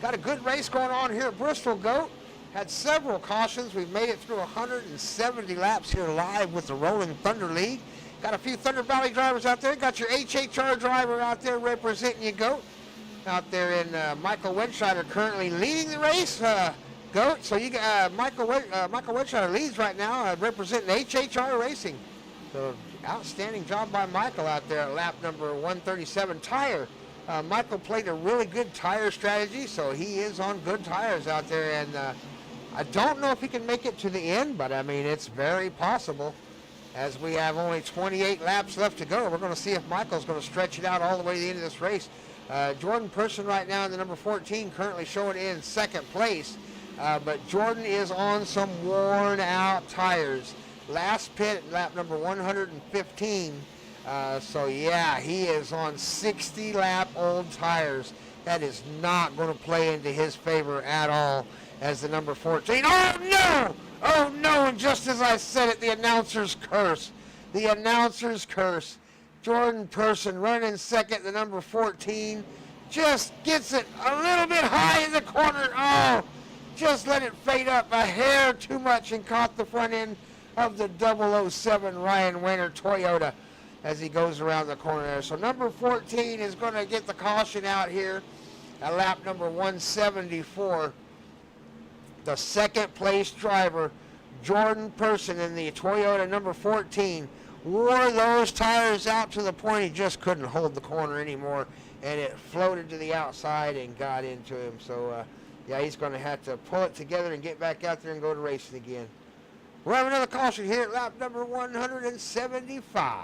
Got a good race going on here at Bristol, GOAT. Had several cautions. We've made it through 170 laps here live with the Rollin Thunder League. Got a few Thunder Valley drivers out there. Got your HHR driver out there representing you, GOAT. Out there in Michael Wedscheider currently leading the race, GOAT. So you got Michael Wedscheider leads right now representing HHR Racing. So outstanding job by Michael out there at lap number 137. Tire. Michael played a really good tire strategy, so he is on good tires out there. And I don't know if he can make it to the end, but I mean, it's very possible. As we have only 28 laps left to go, we're going to see if Michael's going to stretch it out all the way to the end of this race. Jordan Person right now in the number 14, currently showing in second place. But Jordan is on some worn out tires. Last pit at lap number 115. So yeah, he is on 60 lap old tires. That is not going to play into his favor at all as the number 14. Oh no! Oh no, and just as I said it, the announcer's curse. The announcer's curse. Jordan Person running second, the number 14. Just gets it a little bit high in the corner. Oh, just let it fade up a hair too much and caught the front end of the 007 Ryan Wayner Toyota as he goes around the corner there. So number 14 is going to get the caution out here at lap number 174. The second place driver, Jordan Person in the Toyota number 14, wore those tires out to the point he just couldn't hold the corner anymore, and it floated to the outside and got into him. So yeah, he's going to have to pull it together and get back out there and go to racing again. We'll have another caution here at lap number 175.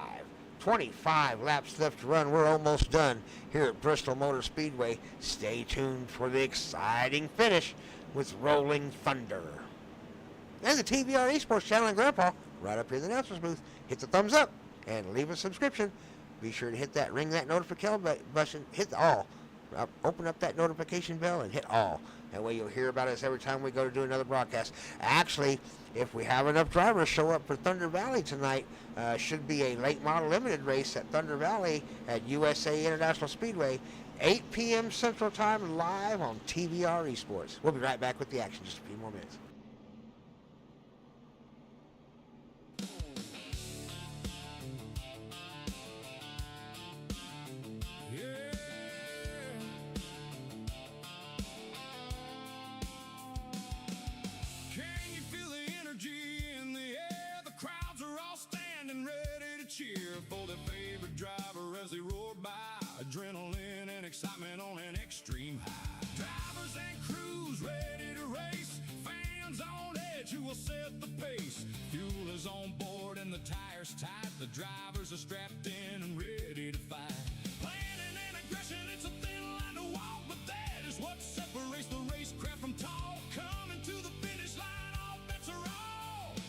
25 laps left to run. We're almost done here at Bristol Motor Speedway. Stay tuned for the exciting finish with Rollin Thunder. And the TVR-Esports channel and Grandpa, right up here in the announcer's booth. Hit the thumbs up and leave a subscription. Be sure to hit that, ring that notification button, hit all. Open up that notification bell and hit all. That way you'll hear about us every time we go to do another broadcast. Actually, if we have enough drivers show up for Thunder Valley tonight, should be a late model limited race at Thunder Valley at USA International Speedway, 8 p.m. Central Time, live on TVR-Esports. We'll be right back with the action in just a few more minutes. Cheer for their favorite driver as they roar by. Adrenaline and excitement on an extreme high. Drivers and crews ready to race. Fans on edge who will set the pace. Fuel is on board and the tires tight. The drivers are strapped in and ready to fight. Planning and aggression, it's a thin line to walk, but that is what separates the racecraft from talk. Coming to the finish line, all bets are off.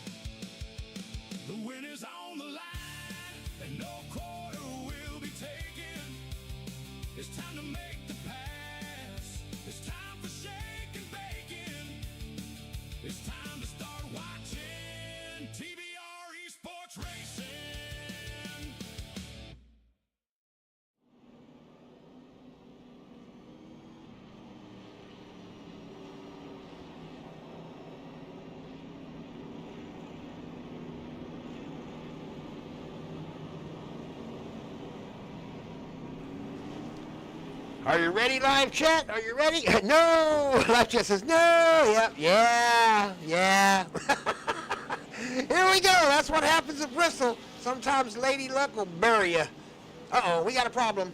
The win is on the line, and no quarter will be taken. It's time to make the pass. It's time for shake and bacon. It's time to start watching TVR-Esports Racing. Are you ready, live chat? Are you ready? No! Live chat says no! Yep, yeah. Here we go. That's what happens in Bristol. Sometimes Lady Luck will bury you. Uh-oh, we got a problem.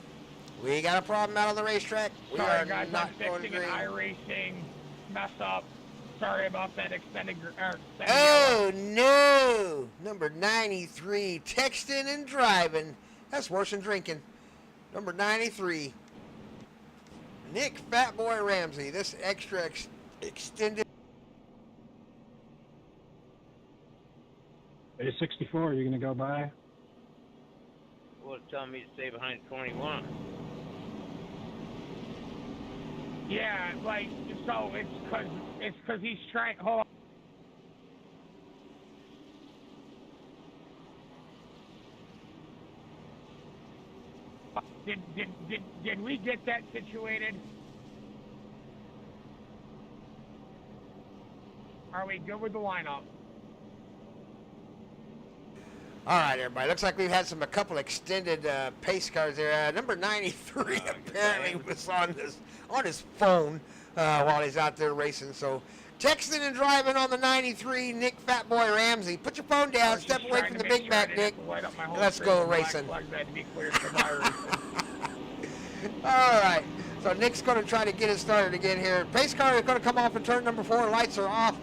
We got a problem out on the racetrack. We Sorry, are guys, not I'm going fixing an green. iRacing mess up. Sorry about that extended. Oh, no! Number 93, texting and driving. That's worse than drinking. Number 93. Nick Fatboy Ramsey, this extra extended. It's 64. You're going to go by? Well, it's telling me to stay behind 21. Yeah, like, so it's cause he's trying. Hold on. Did we get that situated? Are we good with the lineup? All right, everybody. Looks like we've had a couple extended pace cars there. Number 93 apparently was on his phone while he's out there racing. So, texting and driving on the 93, Nick Fatboy Ramsey. Put your phone down. Step away from the Big Mac, Nick. Let's go racing. All right. So Nick's going to try to get it started again here. Pace car is going to come off in turn number 4. Lights are off.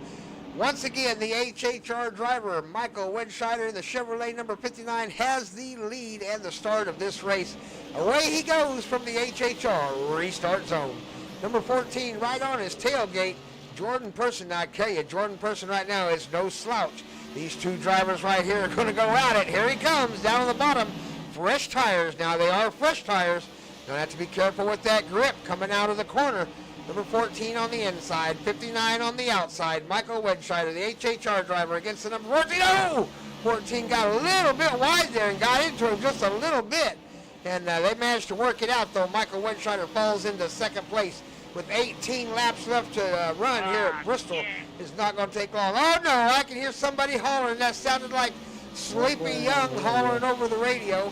Once again, the HHR driver, Michael Wedscheider, in the Chevrolet number 59, has the lead and the start of this race. Away he goes from the HHR restart zone. Number 14, right on his tailgate, Jordan Person. Now, I tell you, Jordan Person right now is no slouch. These two drivers right here are going to go at it. Here he comes, down on the bottom. Fresh tires. Now, they are fresh tires. Going to have to be careful with that grip coming out of the corner. Number 14 on the inside, 59 on the outside. Michael Wedscheider, the HHR driver, against the number 14. Oh! 14 got a little bit wide there and got into him just a little bit. And they managed to work it out, though. Michael Wedscheider falls into second place with 18 laps left to run here at Bristol. Yeah. It's not going to take long. Oh, no, I can hear somebody hollering. That sounded like Sleepy Young hollering over the radio.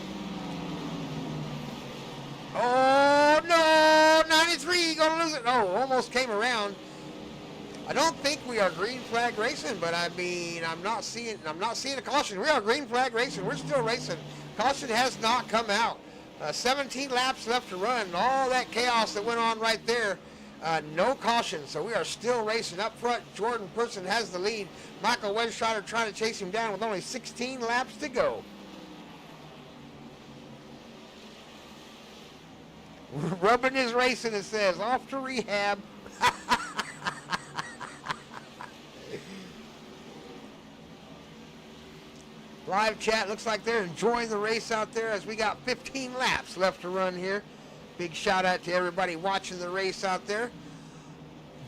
Oh, no, 93, gonna lose it. Oh, almost came around. I don't think we are green flag racing, but I mean, I'm not seeing a caution. We are green flag racing. We're still racing. Caution has not come out. 17 laps left to run. All that chaos that went on right there, no caution. So we are still racing. Up front, Jordan Person has the lead. Michael Wedscheider trying to chase him down with only 16 laps to go. Rubbing his racing, it says, off to rehab. Live chat, looks like they're enjoying the race out there as we got 15 laps left to run here. Big shout out to everybody watching the race out there.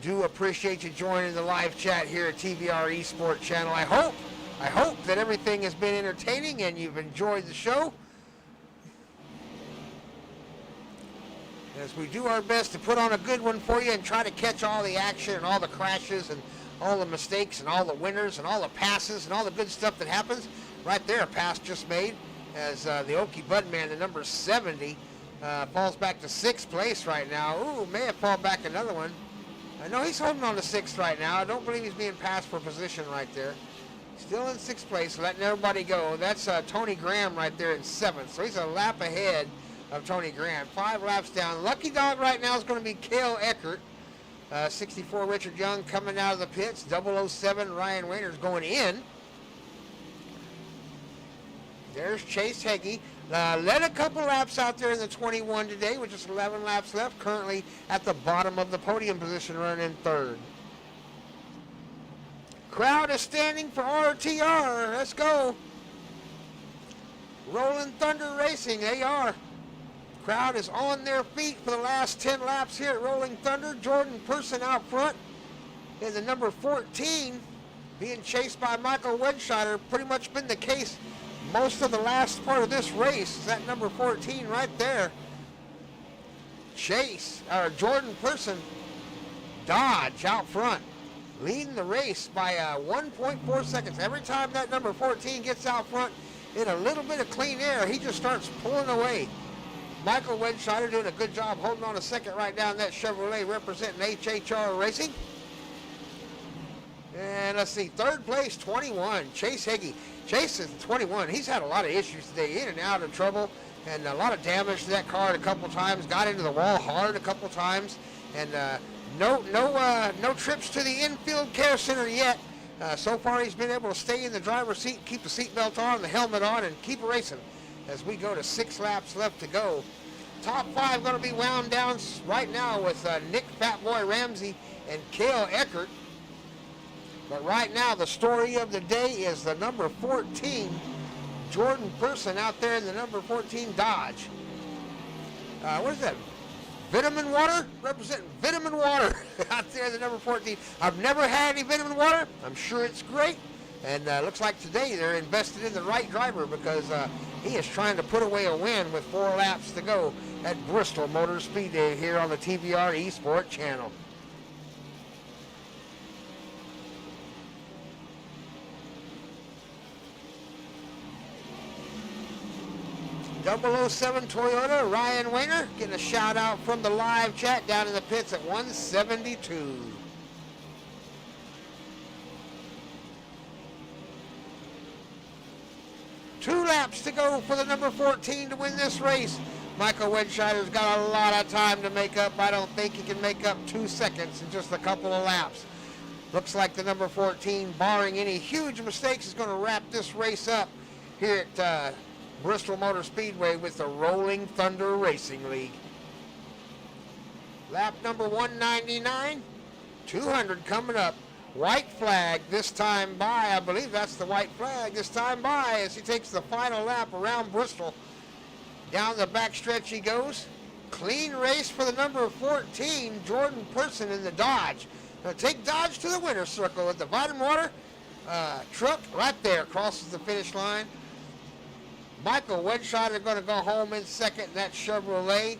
Do appreciate you joining the live chat here at TVR-Esports channel. I hope that everything has been entertaining and you've enjoyed the show. As we do our best to put on a good one for you and try to catch all the action and all the crashes and all the mistakes and all the winners and all the passes and all the good stuff that happens. Right there, a pass just made as the Okie Budman, the number 70, falls back to 6th place right now. Ooh, may have fallen back another one. I know he's holding on to 6th right now. I don't believe he's being passed for position right there. Still in 6th place, letting everybody go. That's Tony Graham right there in 7th. So he's a lap ahead of Tony Graham. 5 laps down. Lucky dog right now is going to be Cale Eckert. 64 Richard Young coming out of the pits. 007 Ryan Wayner's going in. There's Chase Heggie. Led a couple laps out there in the 21 today with just 11 laps left. Currently at the bottom of the podium position, running in third. Crowd is standing for RTR. Let's go. Rollin Thunder Racing, they are. Crowd is on their feet for the last 10 laps here at Rollin Thunder. Jordan Person out front in the number 14, being chased by Michael Wedscheider. Pretty much been the case most of the last part of this race. Is that number 14 right there. Jordan Person, Dodge out front, leading the race by 1.4 seconds. Every time that number 14 gets out front in a little bit of clean air, he just starts pulling away. Michael Wedscheider doing a good job holding on a second right down that Chevrolet representing HHR Racing. And let's see, third place, 21, Chase Heggie. Chase is 21. He's had a lot of issues today, in and out of trouble, and a lot of damage to that car a couple times. Got into the wall hard a couple times, and no trips to the infield care center yet. So far, he's been able to stay in the driver's seat, keep the seatbelt on, the helmet on, and keep racing as we go to 6 laps left to go. Top 5 going to be wound down right now with Nick Fatboy Ramsey and Cale Eckert. But right now, the story of the day is the number 14, Jordan Person out there in the number 14 Dodge. What is that? Vitamin Water? Representing Vitamin Water out there in the number 14. I've never had any Vitamin Water. I'm sure it's great. And looks like today they're invested in the right driver because he is trying to put away a win with 4 laps to go at Bristol Motor Speedway here on the TVR-Esports channel. .007 Toyota, Ryan Wayner getting a shout out from the live chat down in the pits at 172. Two laps to go for the number 14 to win this race. Michael Wedscheider's got a lot of time to make up. I don't think he can make up 2 seconds in just a couple of laps. Looks like the number 14, barring any huge mistakes, is going to wrap this race up here at Bristol Motor Speedway with the Rollin Thunder Racing League. Lap number 199, 200 coming up. White flag this time by, I believe that's the white flag this time by as he takes the final lap around Bristol. Down the backstretch he goes. Clean race for the number 14, Jordan Person in the Dodge. Now take Dodge to the winner's circle with the Vitamin Water truck right there, crosses the finish line. Michael Wedscheider going to go home in second in that Chevrolet.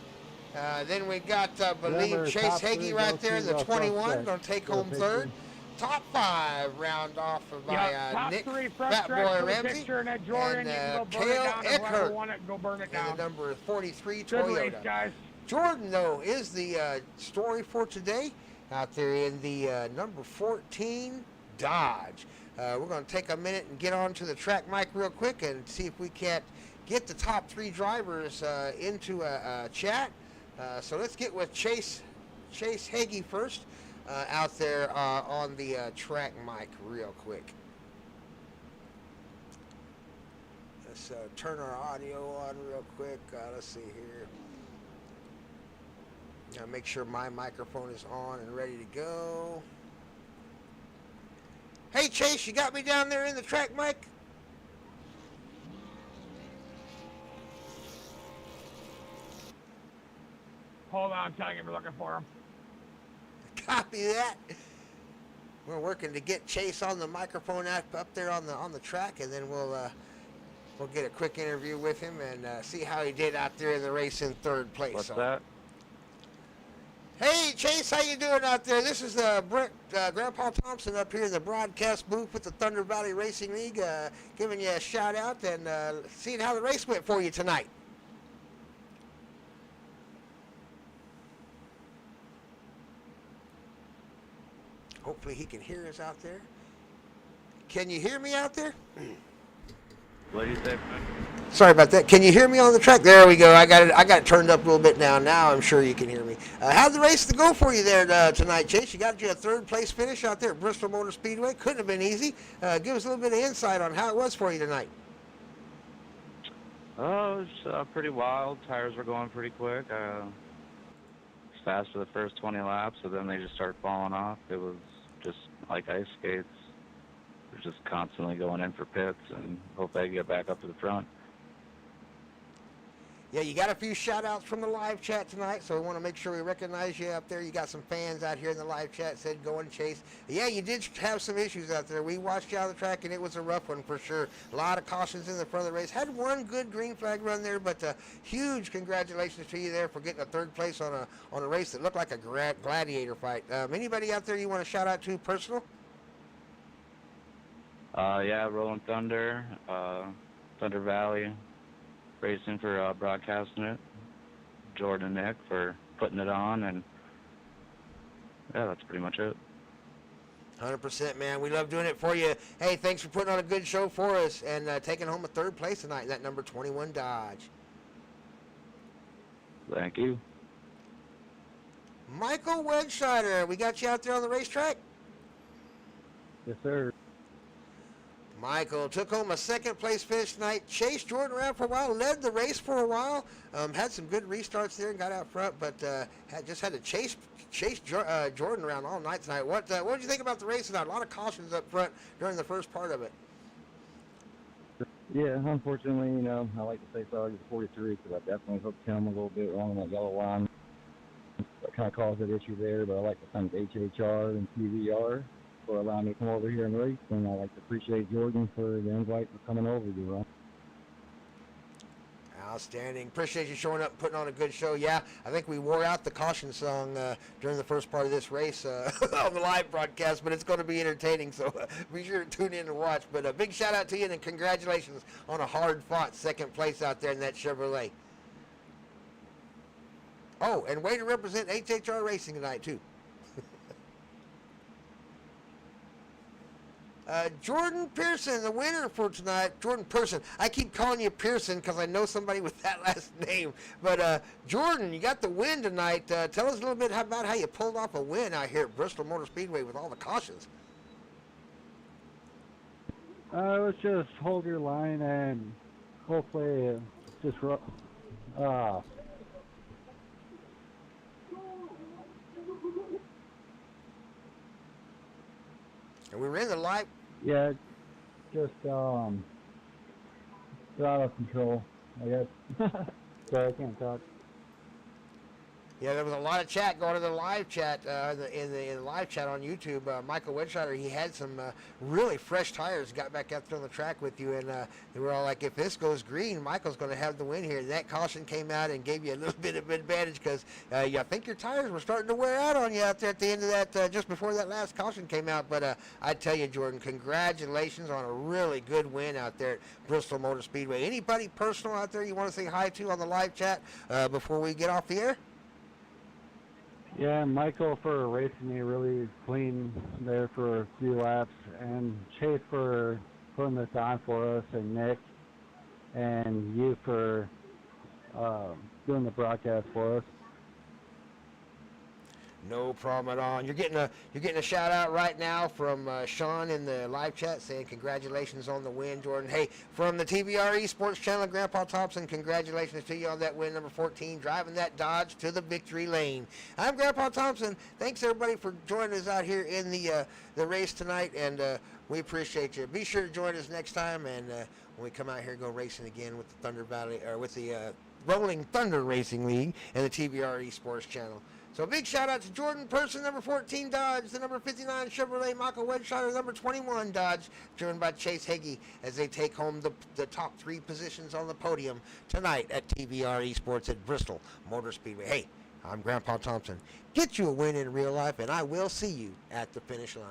Then we got, I believe, Chase Heggie right there in the 21, going to take home third. Top 5 round off by Nick Fatboy Ramsey and Cale Eckert in the number 43 Toyota. Guys. Jordan, though, is the story for today out there in the number 14 Dodge. We're going to take a minute and get on to the track mic real quick and see if we can't get the top 3 drivers into a chat. So let's get with Chase Heggie first out there on the track mic real quick. Let's turn our audio on real quick. Let's see here. Make sure my microphone is on and ready to go. Hey Chase, you got me down there in the track mic? Hold on, tell you we're looking for him. Copy that. We're working to get Chase on the microphone up there on the track, and then we'll get a quick interview with him and see how he did out there in the race in third place. What's that? Hey Chase, how you doing out there? This is Brent, Grandpa Thompson up here in the broadcast booth with the Thunder Valley Racing League, giving you a shout out and seeing how the race went for you tonight. Hopefully he can hear us out there. Can you hear me out there? What do you say, man? Sorry about that. Can you hear me on the track? There we go. I got it turned up a little bit now. Now I'm sure you can hear me. How'd the race go for you there tonight, Chase? You got you a third place finish out there at Bristol Motor Speedway. Couldn't have been easy. Give us a little bit of insight on how it was for you tonight. Oh, it was pretty wild. Tires were going pretty quick. Fast for the first 20 laps, so then they just started falling off. It was just like ice skates. We're just constantly going in for pits and hope they get back up to the front. Yeah, you got a few shout-outs from the live chat tonight, so we want to make sure we recognize you up there. You got some fans out here in the live chat said go and Chase. Yeah, you did have some issues out there. We watched you out of the track, and it was a rough one for sure. A lot of cautions in the front of the race. Had one good green flag run there, but huge congratulations to you there for getting a third place on a race that looked like a gladiator fight. Anybody out there you want to shout out to personal? Yeah, Rollin Thunder, Thunder Valley Racing for broadcasting it, Jordan and Nick for putting it on, and yeah, that's pretty much it. 100%, man. We love doing it for you. Hey, thanks for putting on a good show for us and taking home a third place tonight in that number 21 Dodge. Thank you. Michael Wedscheider, we got you out there on the racetrack? Yes, sir. Michael took home a second place finish tonight. Chased Jordan around for a while, led the race for a while. Had some good restarts there and got out front, but had to chase Jordan around all night tonight. What did you think about the race tonight? A lot of cautions up front during the first part of it. Yeah, unfortunately, I like to say sorry to the 43 because I definitely hooked him a little bit wrong on that yellow line. That kind of caused that issue there, but I like to thank HHR and TVR for allowing me to come over here and race, and I'd like to appreciate Jordan for the invite for coming over to run. Outstanding. Appreciate you showing up and putting on a good show. Yeah, I think we wore out the caution song during the first part of this race on the live broadcast, but it's going to be entertaining, so be sure to tune in and watch. But a big shout out to you and congratulations on a hard-fought second place out there in that Chevrolet. Oh, and way to represent HHR Racing tonight, too. Jordan Pearson, the winner for tonight. Jordan Pearson. I keep calling you Pearson because I know somebody with that last name. But Jordan, you got the win tonight. Tell us a little bit about how you pulled off a win out here at Bristol Motor Speedway with all the cautions. Let's just hold your line and hopefully just and we were in the live. Yeah, just out of control, I guess. Sorry, I can't talk. Yeah, there was a lot of chat going to the live chat, in the live chat on YouTube. Michael Wedscheider, he had some really fresh tires, got back out there on the track with you, and they were all like, if this goes green, Michael's going to have the win here. And that caution came out and gave you a little bit of advantage because I think your tires were starting to wear out on you out there at the end of that, just before that last caution came out. But I tell you, Jordan, congratulations on a really good win out there at Bristol Motor Speedway. Anybody personal out there you want to say hi to on the live chat before we get off the air? Yeah, Michael for racing me really clean there for a few laps, and Chase for putting this on for us, and Nick, and you for doing the broadcast for us. No problem at all. You're getting a shout out right now from Sean in the live chat saying congratulations on the win, Jordan. Hey, from the TVR-Esports channel, Grandpa Thompson, congratulations to you on that win, number 14, driving that Dodge to the victory lane. I'm Grandpa Thompson. Thanks everybody for joining us out here in the race tonight, and we appreciate you. Be sure to join us next time, and when we come out here and go racing again with the Thunder Valley or with the Rollin Thunder Racing League and the TVR-Esports channel. So a big shout out to Jordan Pearson, number 14 Dodge, the number 59 Chevrolet, Michael Wedscheider, number 21 Dodge, driven by Chase Hagee as they take home the top 3 positions on the podium tonight at TVR-Esports at Bristol Motor Speedway. Hey, I'm Grandpa Thompson. Get you a win in real life, and I will see you at the finish line.